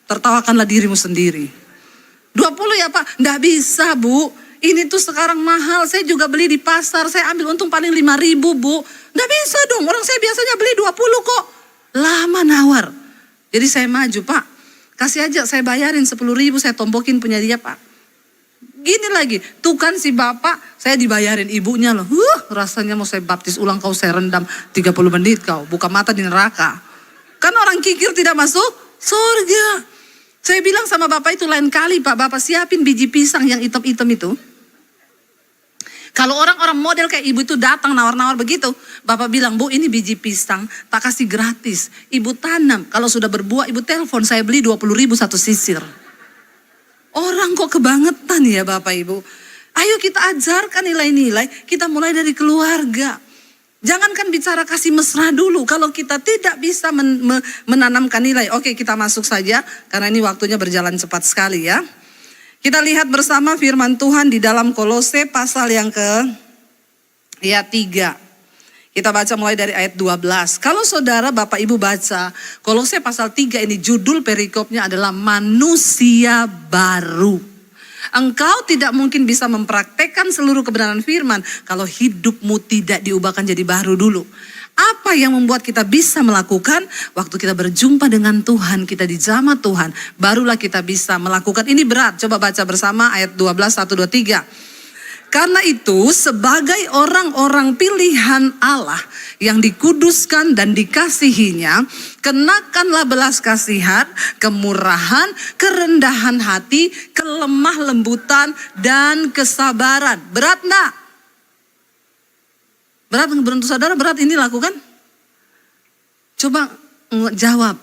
[SPEAKER 2] Tertawakanlah dirimu sendiri. 20 ya Pak, enggak bisa Bu. Ini tuh sekarang mahal, saya juga beli di pasar, saya ambil untung paling 5.000 Bu. Nggak bisa dong, orang saya biasanya beli 20 kok. Lama nawar. Jadi saya maju Pak, kasih aja saya bayarin 10.000, saya tombokin punya dia Pak. Gini lagi, tuh kan si bapak, saya dibayarin ibunya loh. Rasanya mau saya baptis ulang kau, saya rendam 30 menit kau, buka mata di neraka. Kan orang kikir tidak masuk surga. Saya bilang sama bapak itu, lain kali Pak, bapak siapin biji pisang yang hitam-hitam itu. Kalau orang-orang model kayak ibu itu datang nawar-nawar begitu, bapak bilang, Bu ini biji pisang tak kasih gratis. Ibu tanam, kalau sudah berbuah ibu telepon, saya beli 20.000 satu sisir. Orang kok kebangetan ya Bapak Ibu. Ayo kita ajarkan nilai-nilai, kita mulai dari keluarga. Jangankan bicara kasih mesra dulu, kalau kita tidak bisa menanamkan nilai. Oke, kita masuk saja, karena ini waktunya berjalan cepat sekali ya. Kita lihat bersama firman Tuhan di dalam Kolose pasal yang ke 3. Kita baca mulai dari ayat 12. Kalau saudara Bapak Ibu baca Kolose pasal 3 ini, judul perikopnya adalah manusia baru. Engkau tidak mungkin bisa mempraktekkan seluruh kebenaran firman kalau hidupmu tidak diubahkan jadi baru dulu. Apa yang membuat kita bisa melakukan? Waktu kita berjumpa dengan Tuhan, kita dijamah Tuhan, barulah kita bisa melakukan. Ini berat, coba baca bersama ayat 12, 1, 2, 3. Karena itu sebagai orang-orang pilihan Allah yang dikuduskan dan dikasihinya, kenakanlah belas kasihan, kemurahan, kerendahan hati, kelemah lembutan, dan kesabaran. Berat enggak? Berat menurut saudara, berat ini lakukan? Coba jawab.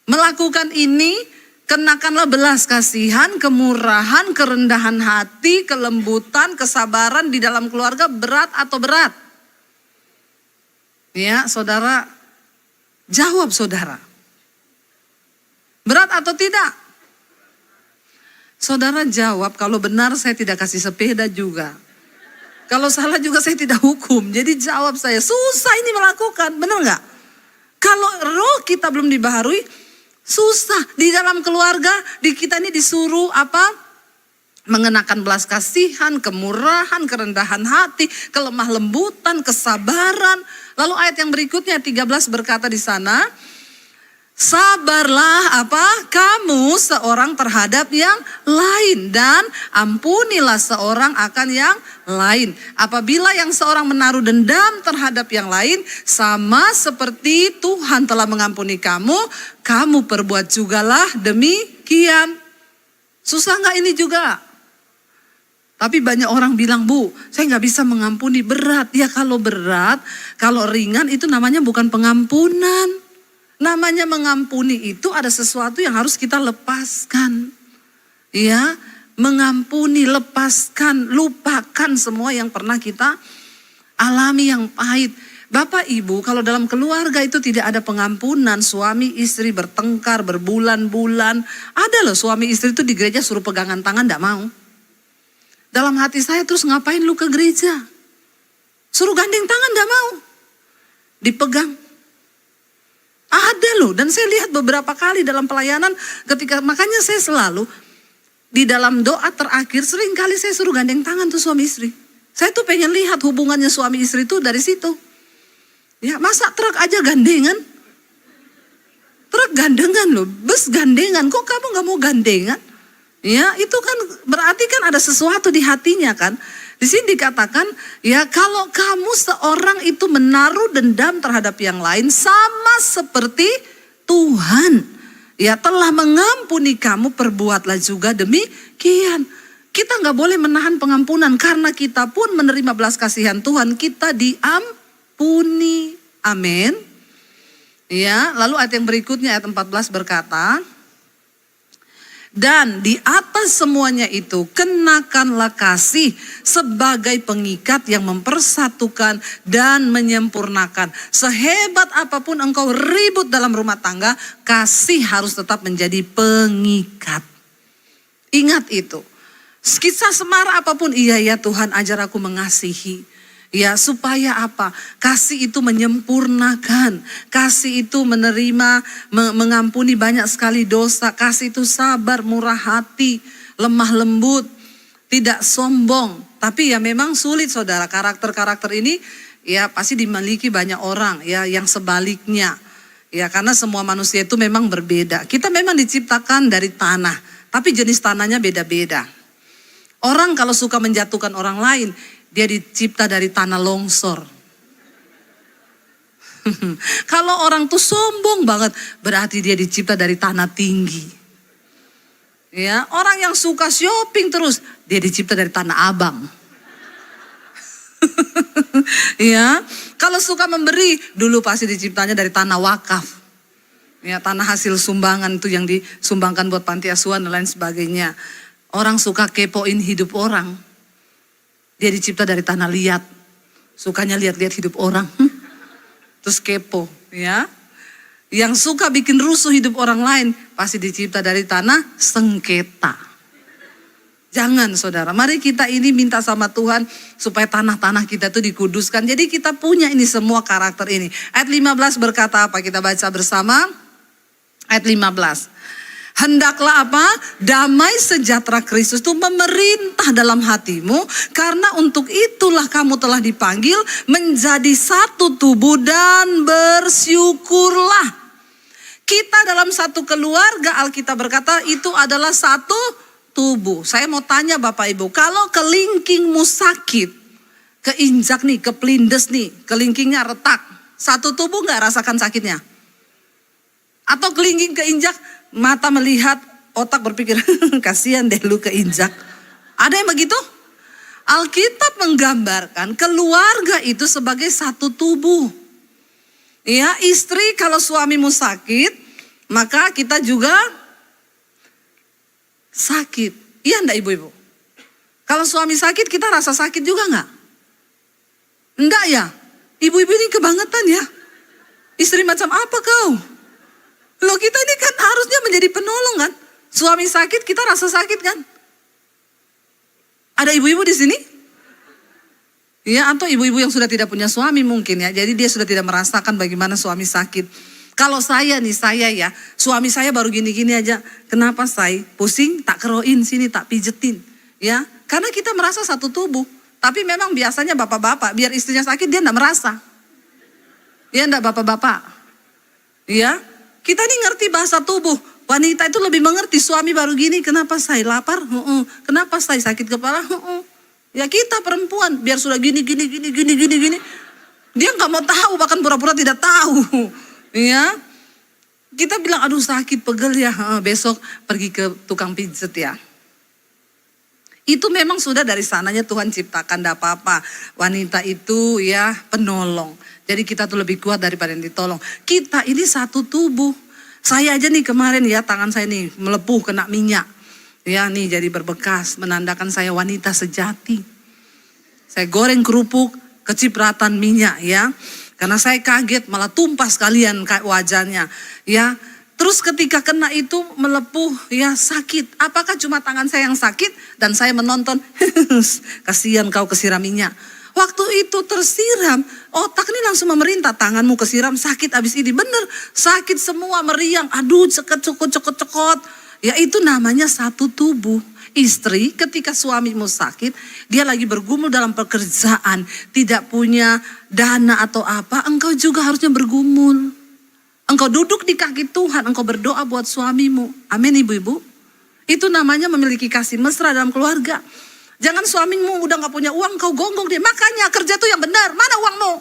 [SPEAKER 2] Melakukan ini, kenakanlah belas kasihan, kemurahan, kerendahan hati, kelembutan, kesabaran di dalam keluarga. Berat atau berat? Ya, saudara, jawab saudara. Berat atau tidak? Saudara jawab, kalau benar saya tidak kasih sepeda juga. Kalau salah juga saya tidak hukum. Jadi jawab saya, susah ini melakukan, benar nggak? Kalau roh kita belum dibaharui, susah. Di dalam keluarga, di kita ini disuruh apa? Mengenakan belas kasihan, kemurahan, kerendahan hati, kelemah lembutan, kesabaran. Lalu ayat yang berikutnya 13 berkata di sana, sabarlah apa? Kamu seorang terhadap yang lain dan ampunilah seorang akan yang lain. Apabila yang seorang menaruh dendam terhadap yang lain, sama seperti Tuhan telah mengampuni kamu, kamu perbuat jugalah demikian. Susah nggak ini juga? Tapi banyak orang bilang, Bu, saya nggak bisa mengampuni, berat. Ya kalau berat, kalau ringan itu namanya bukan pengampunan. Namanya mengampuni itu ada sesuatu yang harus kita lepaskan. Ya, mengampuni, lepaskan, lupakan semua yang pernah kita alami yang pahit. Bapak Ibu, kalau dalam keluarga itu tidak ada pengampunan, suami istri bertengkar berbulan-bulan. Ada loh suami istri itu di gereja suruh pegangan tangan, enggak mau. Dalam hati saya terus ngapain lu ke gereja? Suruh gandeng tangan enggak mau. Dipegang. Ada loh, dan saya lihat beberapa kali dalam pelayanan ketika, makanya saya selalu di dalam doa terakhir sering kali saya suruh gandeng tangan tuh suami istri. Saya tuh pengen lihat hubungannya suami istri itu dari situ. Ya masa truk aja gandengan? Truk gandengan loh, bus gandengan, kok kamu gak mau gandengan? Ya itu kan berarti kan ada sesuatu di hatinya kan. Di sini dikatakan, ya kalau kamu seorang itu menaruh dendam terhadap yang lain sama seperti Tuhan, ya telah mengampuni kamu, perbuatlah juga demikian. Kita nggak boleh menahan pengampunan karena kita pun menerima belas kasihan Tuhan, kita diampuni. Amin. Ya, lalu ayat yang berikutnya ayat 14 berkata, dan di atas semuanya itu kenakanlah kasih sebagai pengikat yang mempersatukan dan menyempurnakan. Sehebat apapun engkau ribut dalam rumah tangga, kasih harus tetap menjadi pengikat. Ingat itu. Kisah semar apapun, iya ya Tuhan ajar aku mengasihi. Ya supaya apa? Kasih itu menyempurnakan. Kasih itu menerima, mengampuni banyak sekali dosa. Kasih itu sabar, murah hati, lemah lembut, tidak sombong. Tapi ya memang sulit saudara, karakter-karakter ini ya pasti dimiliki banyak orang ya yang sebaliknya. Ya, karena semua manusia itu memang berbeda. Kita memang diciptakan dari tanah, tapi jenis tanahnya beda-beda. Orang kalau suka menjatuhkan orang lain, dia dicipta dari tanah longsor. Kalau orang tuh sombong banget, berarti dia dicipta dari tanah tinggi. Ya, orang yang suka shopping terus, dia dicipta dari tanah abang. Ya, kalau suka memberi, dulu pasti diciptanya dari tanah wakaf. Ya, tanah hasil sumbangan itu yang disumbangkan buat panti asuhan dan lain sebagainya. Orang suka kepoin hidup orang, dia dicipta dari tanah liat. Sukanya lihat-lihat hidup orang, terus kepo, ya. Yang suka bikin rusuh hidup orang lain, pasti dicipta dari tanah sengketa. Jangan saudara, mari kita ini minta sama Tuhan supaya tanah-tanah kita itu dikuduskan. Jadi kita punya ini semua karakter ini. Ayat 15 berkata apa? Kita baca bersama. Ayat 15. Hendaklah apa? Damai sejahtera Kristus itu memerintah dalam hatimu. Karena untuk itulah kamu telah dipanggil menjadi satu tubuh dan bersyukurlah. Kita dalam satu keluarga, Alkitab berkata itu adalah satu tubuh. Saya mau tanya Bapak Ibu, kalau kelingkingmu sakit, keinjak nih, kepelindes nih, kelingkingnya retak, satu tubuh gak rasakan sakitnya? Atau kelingking keinjak, mata melihat, otak berpikir, kasihan deh lu keinjak. Ada yang begitu? Alkitab menggambarkan keluarga itu sebagai satu tubuh. Ya, istri kalau suamimu sakit, maka kita juga sakit. Iya enggak ibu-ibu? Kalau suami sakit kita rasa sakit juga enggak? Enggak ya? Ibu-ibu ini kebangetan ya. Istri macam apa kau? Loh, kita ini kan harusnya menjadi penolong kan? Suami sakit kita rasa sakit kan? Ada ibu-ibu di sini? Ya, atau ibu-ibu yang sudah tidak punya suami mungkin ya. Jadi dia sudah tidak merasakan bagaimana suami sakit. Kalau saya nih, ya, suami saya baru gini-gini aja. Kenapa saya pusing, tak keroin sini, tak pijetin. Ya, karena kita merasa satu tubuh. Tapi memang biasanya bapak-bapak, biar istrinya sakit dia enggak merasa. Ya enggak bapak-bapak? Ya, kita nih ngerti bahasa tubuh. Wanita itu lebih mengerti, suami baru gini, kenapa saya lapar? Kenapa saya sakit kepala? Ya kita perempuan, biar sudah gini. Dia enggak mau tahu, bahkan pura-pura tidak tahu. Ya, kita bilang aduh sakit pegel ya, besok pergi ke tukang pijet ya. Itu memang sudah dari sananya Tuhan ciptakan, enggak apa-apa. Wanita itu ya penolong. Jadi kita tuh lebih kuat daripada yang ditolong. Kita ini satu tubuh. Saya aja nih kemarin ya tangan saya nih melepuh kena minyak. Ya nih jadi berbekas, menandakan saya wanita sejati. Saya goreng kerupuk, kecipratan minyak ya. Karena saya kaget malah tumpah sekalian kayak wajahnya. Ya, terus ketika kena itu melepuh ya sakit. Apakah cuma tangan saya yang sakit dan saya menonton? Kasihan kau kesiram minyak. Waktu itu tersiram, otak ini langsung memerintah, tanganmu kesiram sakit abis ini. Bener, sakit semua meriang, aduh cekot. Ya itu namanya satu tubuh. Istri ketika suamimu sakit, dia lagi bergumul dalam pekerjaan, tidak punya dana atau apa, engkau juga harusnya bergumul. Engkau duduk di kaki Tuhan, engkau berdoa buat suamimu. Amin ibu-ibu. Itu namanya memiliki kasih mesra dalam keluarga. Jangan suamimu udah gak punya uang, kau gonggong dia. Makanya kerja tuh yang benar, mana uangmu?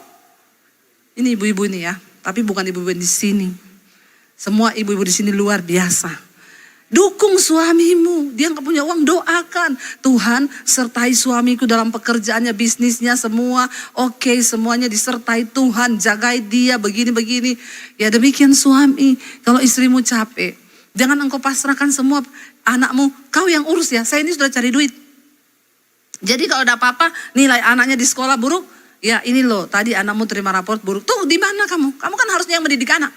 [SPEAKER 2] Ini ibu-ibu ini ya, tapi bukan ibu-ibu di sini. Semua ibu-ibu di sini luar biasa. Dukung suamimu, dia gak punya uang, doakan. Tuhan sertai suamiku dalam pekerjaannya, bisnisnya semua. Oke, semuanya disertai Tuhan, jagai dia begini-begini. Ya demikian suami, kalau istrimu capek. Jangan engkau pasrahkan semua anakmu, kau yang urus ya, saya ini sudah cari duit. Jadi kalau ada apa-apa, nilai anaknya di sekolah buruk, ya ini loh, tadi anakmu terima raport buruk. Tuh di mana kamu? Kamu kan harusnya yang mendidik anak.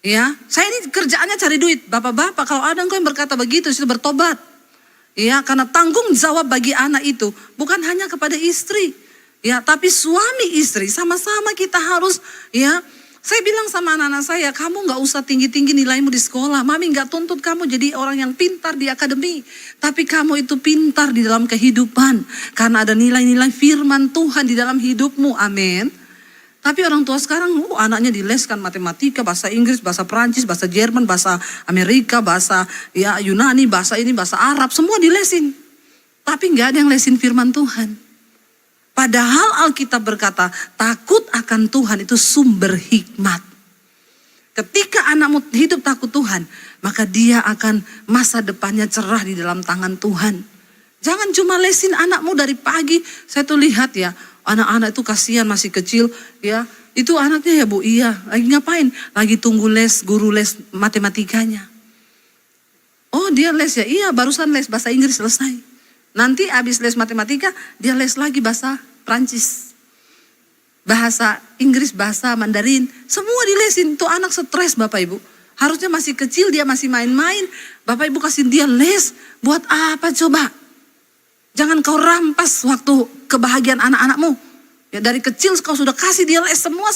[SPEAKER 2] Ya, saya ini kerjaannya cari duit. Bapak-bapak kalau ada engkau yang berkata begitu, sudah bertobat. Ya, karena tanggung jawab bagi anak itu bukan hanya kepada istri. Ya, tapi suami istri sama-sama kita harus ya. Saya bilang sama anak-anak saya, kamu gak usah tinggi-tinggi nilaimu di sekolah. Mami gak tuntut kamu jadi orang yang pintar di akademi. Tapi kamu itu pintar di dalam kehidupan. Karena ada nilai-nilai firman Tuhan di dalam hidupmu. Amin. Tapi orang tua sekarang, anaknya dileskan matematika, bahasa Inggris, bahasa Perancis, bahasa Jerman, bahasa Amerika, bahasa ya Yunani, bahasa ini, bahasa Arab, semua dilesin. Tapi nggak ada yang lesin firman Tuhan. Padahal Alkitab berkata, takut akan Tuhan itu sumber hikmat. Ketika anakmu hidup takut Tuhan, maka dia akan masa depannya cerah di dalam tangan Tuhan. Jangan cuma lesin anakmu dari pagi. Saya tuh lihat ya, anak-anak itu kasihan masih kecil ya. Itu anaknya ya Bu, iya. Lagi ngapain? Lagi tunggu les, guru les matematikanya. Oh dia les ya? Iya barusan les bahasa Inggris selesai. Nanti habis les matematika, dia les lagi bahasa Prancis. Bahasa Inggris, bahasa Mandarin. Semua dilesin. Tuh anak stres Bapak Ibu. Harusnya masih kecil, dia masih main-main. Bapak Ibu kasih dia les. Buat apa coba? Jangan kau rampas waktu kebahagiaan anak-anakmu. Ya dari kecil kau sudah kasih dia les semua.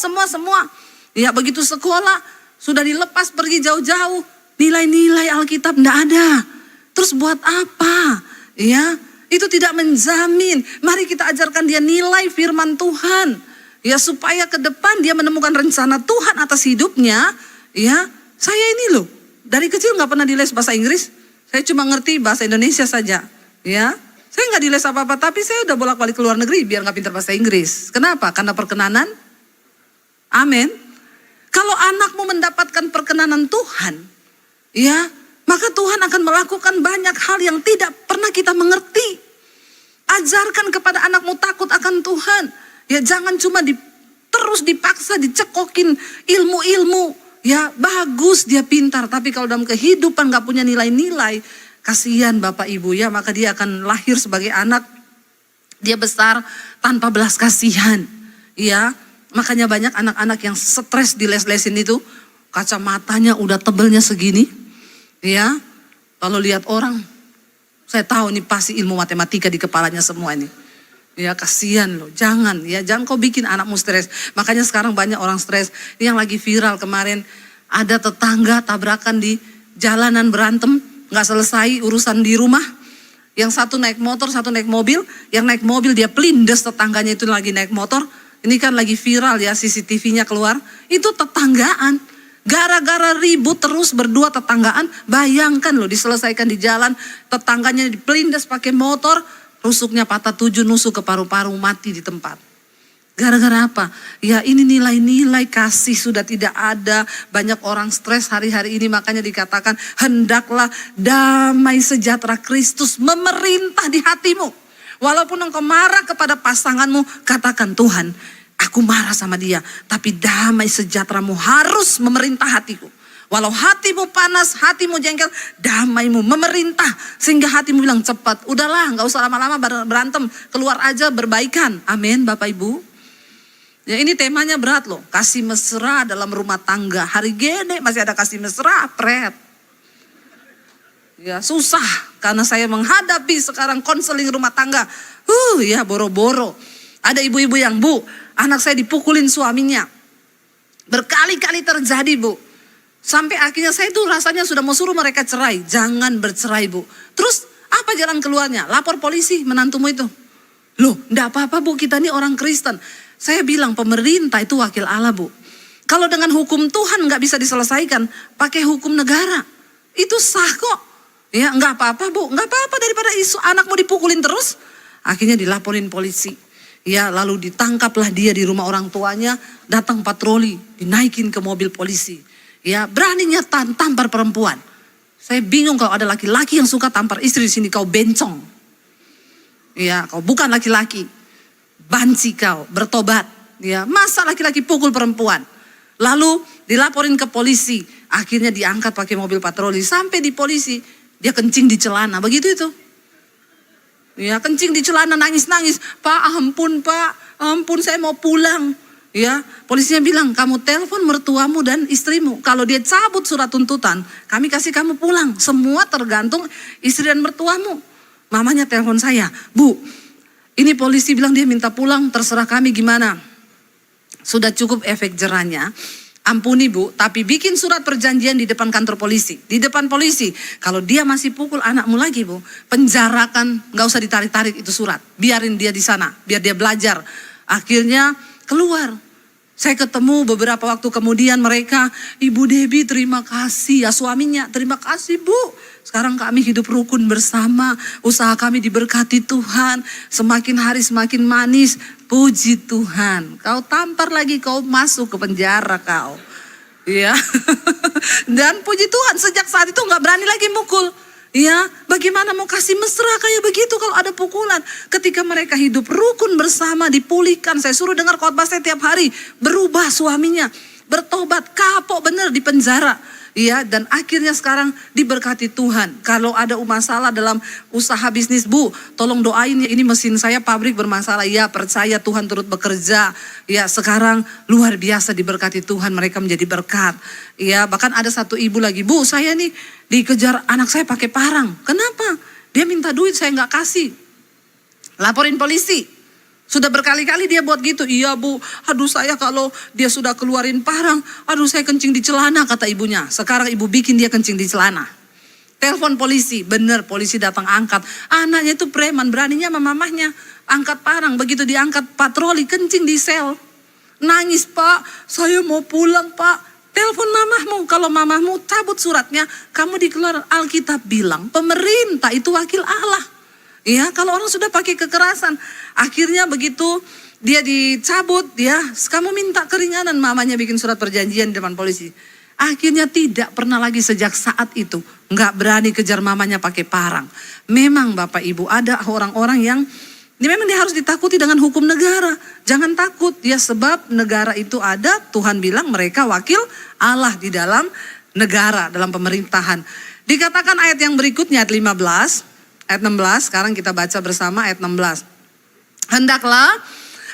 [SPEAKER 2] Ya begitu sekolah sudah dilepas pergi jauh-jauh. Nilai-nilai Alkitab enggak ada. Terus buat apa? Ya itu tidak menjamin. Mari kita ajarkan dia nilai firman Tuhan. Ya supaya ke depan dia menemukan rencana Tuhan atas hidupnya. Ya saya ini loh dari kecil nggak pernah diles bahasa Inggris. Saya cuma ngerti bahasa Indonesia saja. Ya. Saya nggak diles apa-apa, tapi saya udah bolak-balik ke luar negeri biar nggak pintar bahasa Inggris. Kenapa? Karena perkenanan. Amin. Kalau anakmu mendapatkan perkenanan Tuhan, ya, maka Tuhan akan melakukan banyak hal yang tidak pernah kita mengerti. Ajarkan kepada anakmu takut akan Tuhan. Ya, jangan cuma terus dipaksa dicekokin ilmu-ilmu. Ya, bagus dia pintar, tapi kalau dalam kehidupan nggak punya nilai-nilai. Kasihan Bapak Ibu ya, maka dia akan lahir sebagai anak, dia besar tanpa belas kasihan. Ya, makanya banyak anak-anak yang stres di les-lesin itu, kacamatanya udah tebelnya segini. Ya, kalau lihat orang, saya tahu ini pasti ilmu matematika di kepalanya semua ini. Ya kasihan loh, jangan kau bikin anakmu stres. Makanya sekarang banyak orang stres. Ini yang lagi viral kemarin, ada tetangga tabrakan di jalanan berantem. Nggak selesai urusan di rumah. Yang satu naik motor, satu naik mobil. Yang naik mobil dia pelindes tetangganya itu lagi naik motor. Ini kan lagi viral ya, CCTV-nya keluar. Itu tetanggaan. Gara-gara ribut terus berdua tetanggaan. Bayangkan loh diselesaikan di jalan. Tetangganya dipelindes pakai motor. Rusuknya patah 7, nusuk ke paru-paru, mati di tempat. Gara-gara apa? Ya ini nilai-nilai kasih sudah tidak ada. Banyak orang stres hari-hari ini, makanya dikatakan hendaklah damai sejahtera Kristus memerintah di hatimu. Walaupun engkau marah kepada pasanganmu, katakan Tuhan, aku marah sama dia, tapi damai sejahteramu harus memerintah hatiku. Walau hatimu panas, hatimu jengkel, damaimu memerintah. Sehingga hatimu bilang cepat, udahlah gak usah lama-lama berantem, keluar aja berbaikan. Amin Bapak Ibu. Ya ini temanya berat loh, kasih mesra dalam rumah tangga. Hari gini masih ada kasih mesra, pret. Ya susah karena saya menghadapi sekarang konseling rumah tangga. Ya boro-boro. Ada ibu-ibu yang, Bu, anak saya dipukulin suaminya. Berkali-kali terjadi Bu. Sampai akhirnya saya tuh rasanya sudah mau suruh mereka cerai. Jangan bercerai Bu. Terus apa jalan keluarnya? Lapor polisi menantumu itu. Loh enggak apa-apa Bu, kita ini orang Kristen. Saya bilang pemerintah itu wakil Allah Bu. Kalau dengan hukum Tuhan nggak bisa diselesaikan, pakai hukum negara. Itu sah kok. Ya nggak apa-apa Bu, nggak apa-apa daripada isu anakmu dipukulin terus. Akhirnya dilaporin polisi. Ya lalu ditangkaplah dia di rumah orang tuanya, datang patroli, dinaikin ke mobil polisi. Ya beraninya tampar perempuan. Saya bingung kalau ada laki-laki yang suka tampar istri di sini, kau bencong. Ya kau bukan laki-laki. Banci kau, bertobat. Ya, masa laki-laki pukul perempuan. Lalu dilaporin ke polisi. Akhirnya diangkat pakai mobil patroli. Sampai di polisi, dia kencing di celana. Begitu itu. Ya, kencing di celana, nangis-nangis. Pak, ampun saya mau pulang. Ya, polisinya bilang, kamu telepon mertuamu dan istrimu. Kalau dia cabut surat tuntutan, kami kasih kamu pulang. Semua tergantung istri dan mertuamu. Mamanya telepon saya, Bu, ini polisi bilang dia minta pulang, terserah kami gimana. Sudah cukup efek jerahnya. Ampuni Bu, tapi bikin surat perjanjian di depan kantor polisi. Di depan polisi, kalau dia masih pukul anakmu lagi Bu, penjarakan, gak usah ditarik-tarik itu surat. Biarin dia di sana, biar dia belajar. Akhirnya keluar. Saya ketemu beberapa waktu kemudian mereka, Ibu Debbie terima kasih, ya suaminya terima kasih Bu. Sekarang kami hidup rukun bersama, usaha kami diberkati Tuhan, semakin hari semakin manis, puji Tuhan. Kau tampar lagi, kau masuk ke penjara kau. Ya, dan puji Tuhan sejak saat itu nggak berani lagi mukul. Ya, bagaimana mau kasih mesra kayak begitu kalau ada pukulan. Ketika mereka hidup rukun bersama, dipulihkan. Saya suruh dengar khotbah saya tiap hari. Berubah suaminya, bertobat, kapok bener di penjara. Ya, dan akhirnya sekarang diberkati Tuhan. Kalau ada masalah dalam usaha bisnis, Bu, tolong doain ya, ini mesin saya pabrik bermasalah. Ya, percaya Tuhan turut bekerja. Ya, sekarang luar biasa diberkati Tuhan, mereka menjadi berkat. Ya, bahkan ada satu ibu lagi, Bu, saya nih dikejar anak saya pakai parang. Kenapa? Dia minta duit, saya nggak kasih. Laporin polisi. Sudah berkali-kali dia buat gitu. Iya Bu, aduh saya kalau dia sudah keluarin parang, aduh saya kencing di celana kata ibunya. Sekarang ibu bikin dia kencing di celana. Telepon polisi, bener polisi datang angkat. Anaknya itu preman, beraninya sama mamahnya. Angkat parang, begitu diangkat patroli kencing di sel. Nangis, Pak, saya mau pulang Pak. Telepon mamahmu, kalau mamahmu cabut suratnya, kamu dikeluarin. Alkitab bilang pemerintah itu wakil Allah. Ya, kalau orang sudah pakai kekerasan, akhirnya begitu dia dicabut, ya, kamu minta keringanan, mamanya bikin surat perjanjian di depan polisi. Akhirnya tidak pernah lagi sejak saat itu, nggak berani kejar mamanya pakai parang. Memang Bapak Ibu ada orang-orang yang memang dia harus ditakuti dengan hukum negara. Jangan takut, ya sebab negara itu ada, Tuhan bilang mereka wakil Allah di dalam negara, dalam pemerintahan. Dikatakan ayat yang berikutnya, ayat 15. Ayat 16, sekarang kita baca bersama ayat 16. Hendaklah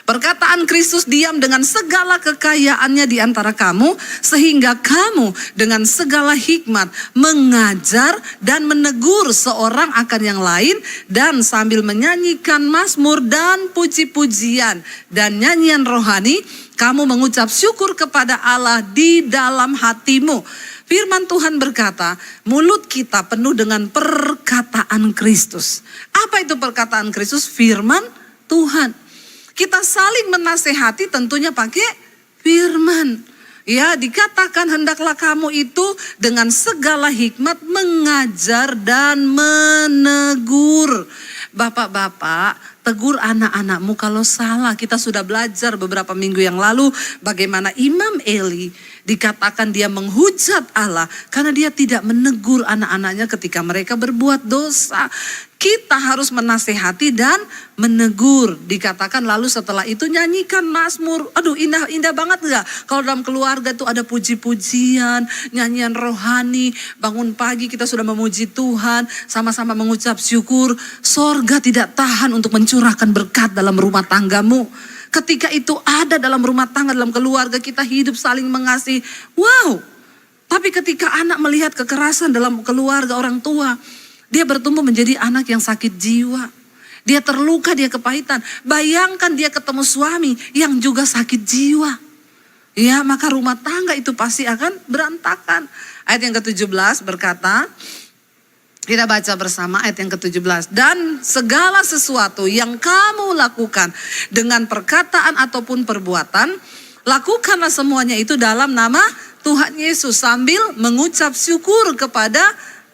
[SPEAKER 2] perkataan Kristus diam dengan segala kekayaannya di antara kamu, sehingga kamu dengan segala hikmat mengajar dan menegur seorang akan yang lain, dan sambil menyanyikan mazmur dan puji-pujian dan nyanyian rohani, kamu mengucap syukur kepada Allah di dalam hatimu. Firman Tuhan berkata, mulut kita penuh dengan perkataan Kristus. Apa itu perkataan Kristus? Firman Tuhan. Kita saling menasehati tentunya pakai firman. Ya, dikatakan hendaklah kamu itu dengan segala hikmat mengajar dan menegur. Bapak-bapak, tegur anak-anakmu kalau salah. Kita sudah belajar beberapa minggu yang lalu bagaimana Imam Eli dikatakan dia menghujat Allah karena dia tidak menegur anak-anaknya ketika mereka berbuat dosa. Kita harus menasehati dan menegur. Dikatakan lalu setelah itu nyanyikan mazmur. Aduh, indah banget enggak? Kalau dalam keluarga itu ada puji-pujian, nyanyian rohani. Bangun pagi kita sudah memuji Tuhan, sama-sama mengucap syukur. Sorga tidak tahan untuk mencurahkan berkat dalam rumah tanggamu. Ketika itu ada dalam rumah tangga, dalam keluarga kita hidup saling mengasihi. Wow. Tapi ketika anak melihat kekerasan dalam keluarga orang tua, dia bertumbuh menjadi anak yang sakit jiwa. Dia terluka, dia kepahitan. Bayangkan dia ketemu suami yang juga sakit jiwa. Ya, maka rumah tangga itu pasti akan berantakan. Ayat yang ke-17 berkata, kita baca bersama ayat yang ke-17. Dan segala sesuatu yang kamu lakukan dengan perkataan ataupun perbuatan, lakukanlah semuanya itu dalam nama Tuhan Yesus sambil mengucap syukur kepada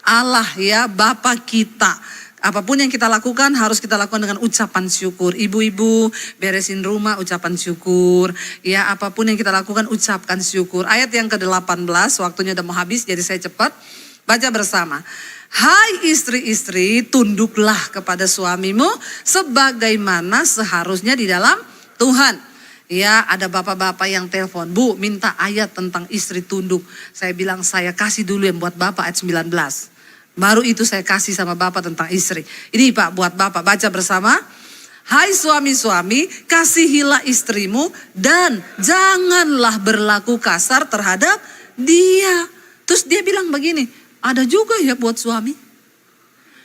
[SPEAKER 2] Allah, ya, Bapa kita. Apapun yang kita lakukan harus kita lakukan dengan ucapan syukur. Ibu-ibu beresin rumah, ucapan syukur. Ya, apapun yang kita lakukan ucapkan syukur. Ayat yang ke-18, waktunya udah mau habis jadi saya cepat. Baca bersama. Hai istri-istri, tunduklah kepada suamimu sebagaimana seharusnya di dalam Tuhan. Ya, ada bapak-bapak yang telepon, Bu minta ayat tentang istri tunduk. Saya bilang saya kasih dulu yang buat bapak ayat 19. Baru itu saya kasih sama bapak tentang istri. Ini Pak buat bapak, baca bersama. Hai suami-suami, kasihilah istrimu dan janganlah berlaku kasar terhadap dia. Terus dia bilang begini, ada juga ya buat suami.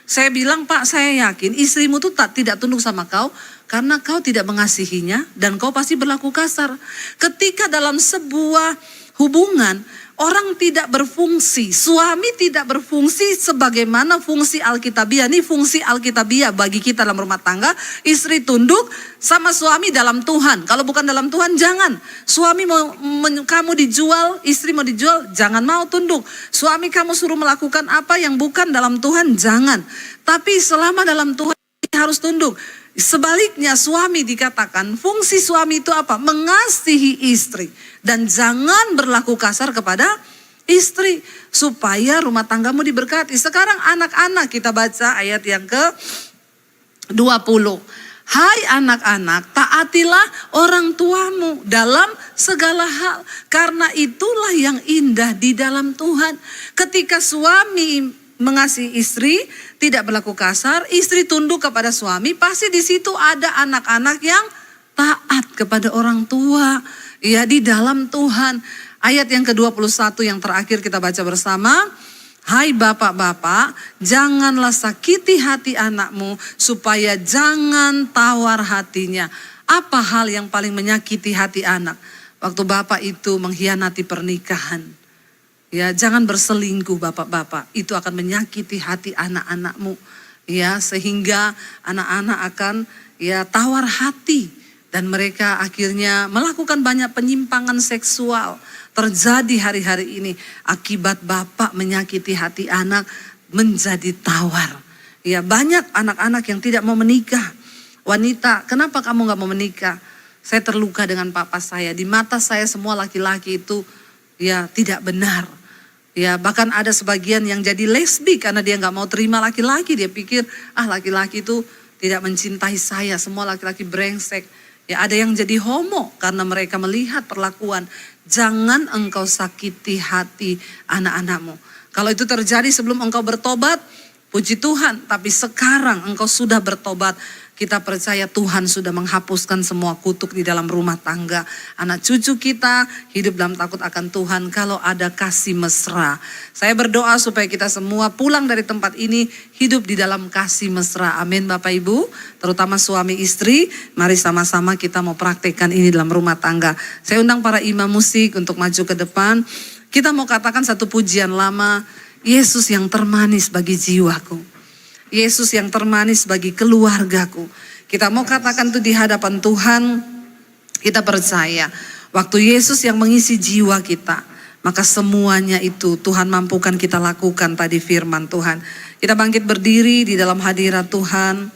[SPEAKER 2] Saya bilang, Pak, saya yakin istrimu tuh tidak tunduk sama kau karena kau tidak mengasihinya dan kau pasti berlaku kasar. Ketika dalam sebuah hubungan orang tidak berfungsi, suami tidak berfungsi sebagaimana fungsi Alkitabiah. Ini fungsi Alkitabiah bagi kita dalam rumah tangga. Istri tunduk sama suami dalam Tuhan. Kalau bukan dalam Tuhan jangan. Suami mau kamu dijual, istri mau dijual, jangan mau tunduk. Suami kamu suruh melakukan apa yang bukan dalam Tuhan, jangan. Tapi selama dalam Tuhan harus tunduk. Sebaliknya suami dikatakan fungsi suami itu apa? Mengasihi istri. Dan jangan berlaku kasar kepada istri. Supaya rumah tanggamu diberkati. Sekarang anak-anak kita baca ayat yang ke-20. Hai anak-anak, taatilah orang tuamu dalam segala hal. Karena itulah yang indah di dalam Tuhan. Ketika suami mengasihi istri, tidak berlaku kasar, istri tunduk kepada suami, pasti di situ ada anak-anak yang taat kepada orang tua, ya di dalam Tuhan. Ayat yang ke-21 yang terakhir kita baca bersama. Hai bapak-bapak, janganlah sakiti hati anakmu supaya jangan tawar hatinya. Apa hal yang paling menyakiti hati anak? Waktu bapak itu mengkhianati pernikahan. Ya, jangan berselingkuh bapak-bapak, itu akan menyakiti hati anak-anakmu. Ya, sehingga anak-anak akan ya tawar hati dan mereka akhirnya melakukan banyak penyimpangan seksual. Terjadi hari-hari ini akibat bapak menyakiti hati anak menjadi tawar. Ya, banyak anak-anak yang tidak mau menikah. Wanita, kenapa kamu gak mau menikah? Saya terluka dengan papa saya. Di mata saya semua laki-laki itu ya tidak benar. Ya, bahkan ada sebagian yang jadi lesbi karena dia nggak mau terima laki-laki. Dia pikir laki-laki itu tidak mencintai saya, semua laki-laki brengsek. Ya, ada yang jadi homo karena mereka melihat perlakuan. Jangan engkau sakiti hati anak-anakmu. Kalau itu terjadi sebelum engkau bertobat, puji Tuhan. Tapi sekarang engkau sudah bertobat. Kita percaya Tuhan sudah menghapuskan semua kutuk di dalam rumah tangga. Anak cucu kita hidup dalam takut akan Tuhan kalau ada kasih mesra. Saya berdoa supaya kita semua pulang dari tempat ini hidup di dalam kasih mesra. Amin Bapak Ibu, terutama suami istri. Mari sama-sama kita mau praktekkan ini dalam rumah tangga. Saya undang para imam musik untuk maju ke depan. Kita mau katakan satu pujian lama. Yesus yang termanis bagi jiwaku. Yesus yang termanis bagi keluargaku. Kita mau katakan itu di hadapan Tuhan. Kita percaya waktu Yesus yang mengisi jiwa kita, maka semuanya itu Tuhan mampukan kita lakukan tadi firman Tuhan. Kita bangkit berdiri di dalam hadirat Tuhan.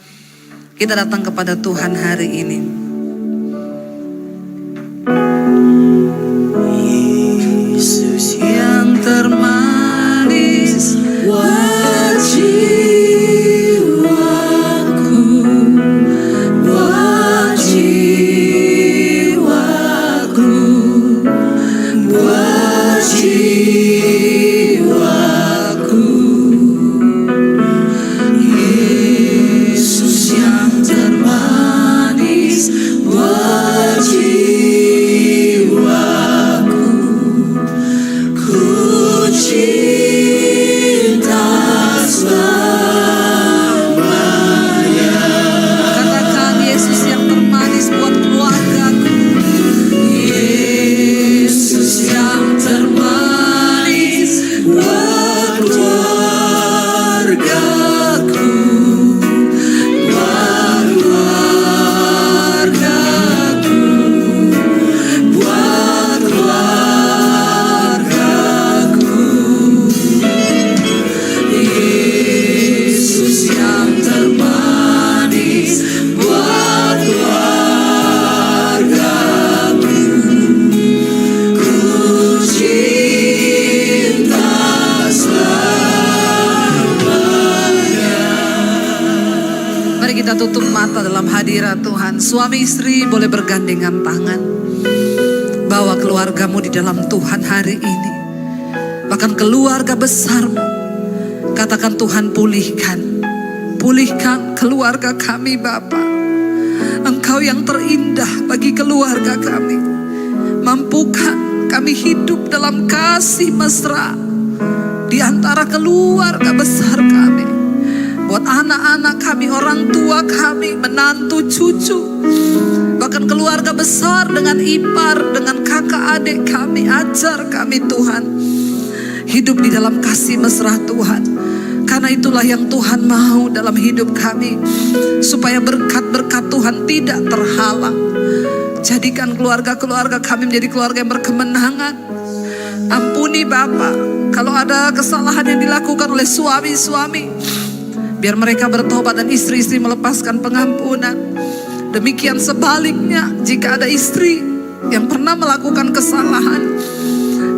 [SPEAKER 2] Kita datang kepada Tuhan hari ini. Yesus yang termanis wajib. Suami istri boleh bergandengan tangan. Bawa keluargamu di dalam Tuhan hari ini. Bahkan keluarga besarmu. Katakan Tuhan pulihkan. Pulihkan keluarga kami Bapa. Engkau yang terindah bagi keluarga kami. Mampukan kami hidup dalam kasih mesra. Di antara keluarga besar kami. Buat anak-anak kami, orang tua kami, menantu, cucu. Bahkan keluarga besar dengan ipar, dengan kakak. kakak adik kami, ajar kami Tuhan hidup di dalam kasih mesra Tuhan. Karena itulah yang Tuhan mau dalam hidup kami, supaya berkat-berkat Tuhan tidak terhalang. Jadikan keluarga-keluarga kami menjadi keluarga yang berkemenangan. Ampuni Bapa kalau ada kesalahan yang dilakukan oleh suami-suami, biar mereka bertobat dan istri-istri melepaskan pengampunan. Demikian sebaliknya, jika ada istri yang pernah melakukan kesalahan,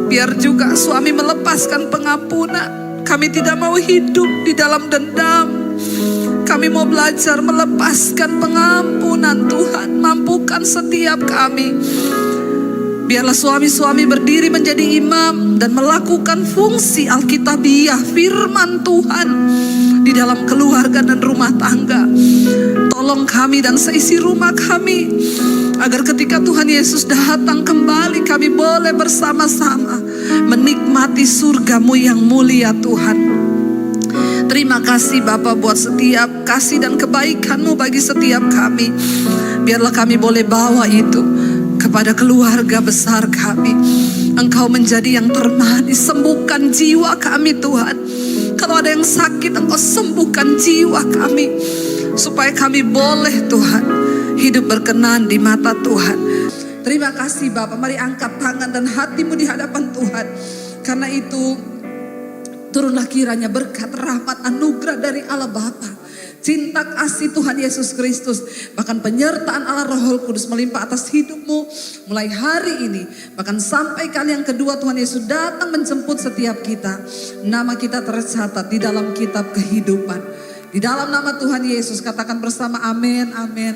[SPEAKER 2] biar juga suami melepaskan pengampunan. Kami tidak mau hidup di dalam dendam. Kami mau belajar melepaskan pengampunan Tuhan. Mampukan setiap kami. Biarlah suami-suami berdiri menjadi imam dan melakukan fungsi Alkitabiah, firman Tuhan di dalam keluarga dan rumah tangga. Tolong kami dan seisi rumah kami, agar ketika Tuhan Yesus datang kembali, kami boleh bersama-sama menikmati surga-Mu yang mulia Tuhan. Terima kasih Bapa buat setiap kasih dan kebaikan-Mu bagi setiap kami. Biarlah kami boleh bawa itu kepada keluarga besar kami. Engkau menjadi yang termanis. Sembuhkan jiwa kami Tuhan. Kalau ada yang sakit, Engkau sembuhkan jiwa kami, supaya kami boleh Tuhan hidup berkenan di mata Tuhan. Terima kasih Bapa. Mari angkat tangan dan hatimu di hadapan Tuhan. Karena itu turunlah kiranya berkat, rahmat, anugerah dari Allah Bapa, cinta kasih Tuhan Yesus Kristus, bahkan penyertaan Allah Roh Kudus melimpah atas hidupmu mulai hari ini, bahkan sampai kali yang kedua Tuhan Yesus datang menjemput setiap kita. Nama kita tercatat di dalam kitab kehidupan. Di dalam nama Tuhan Yesus katakan bersama amin, amin.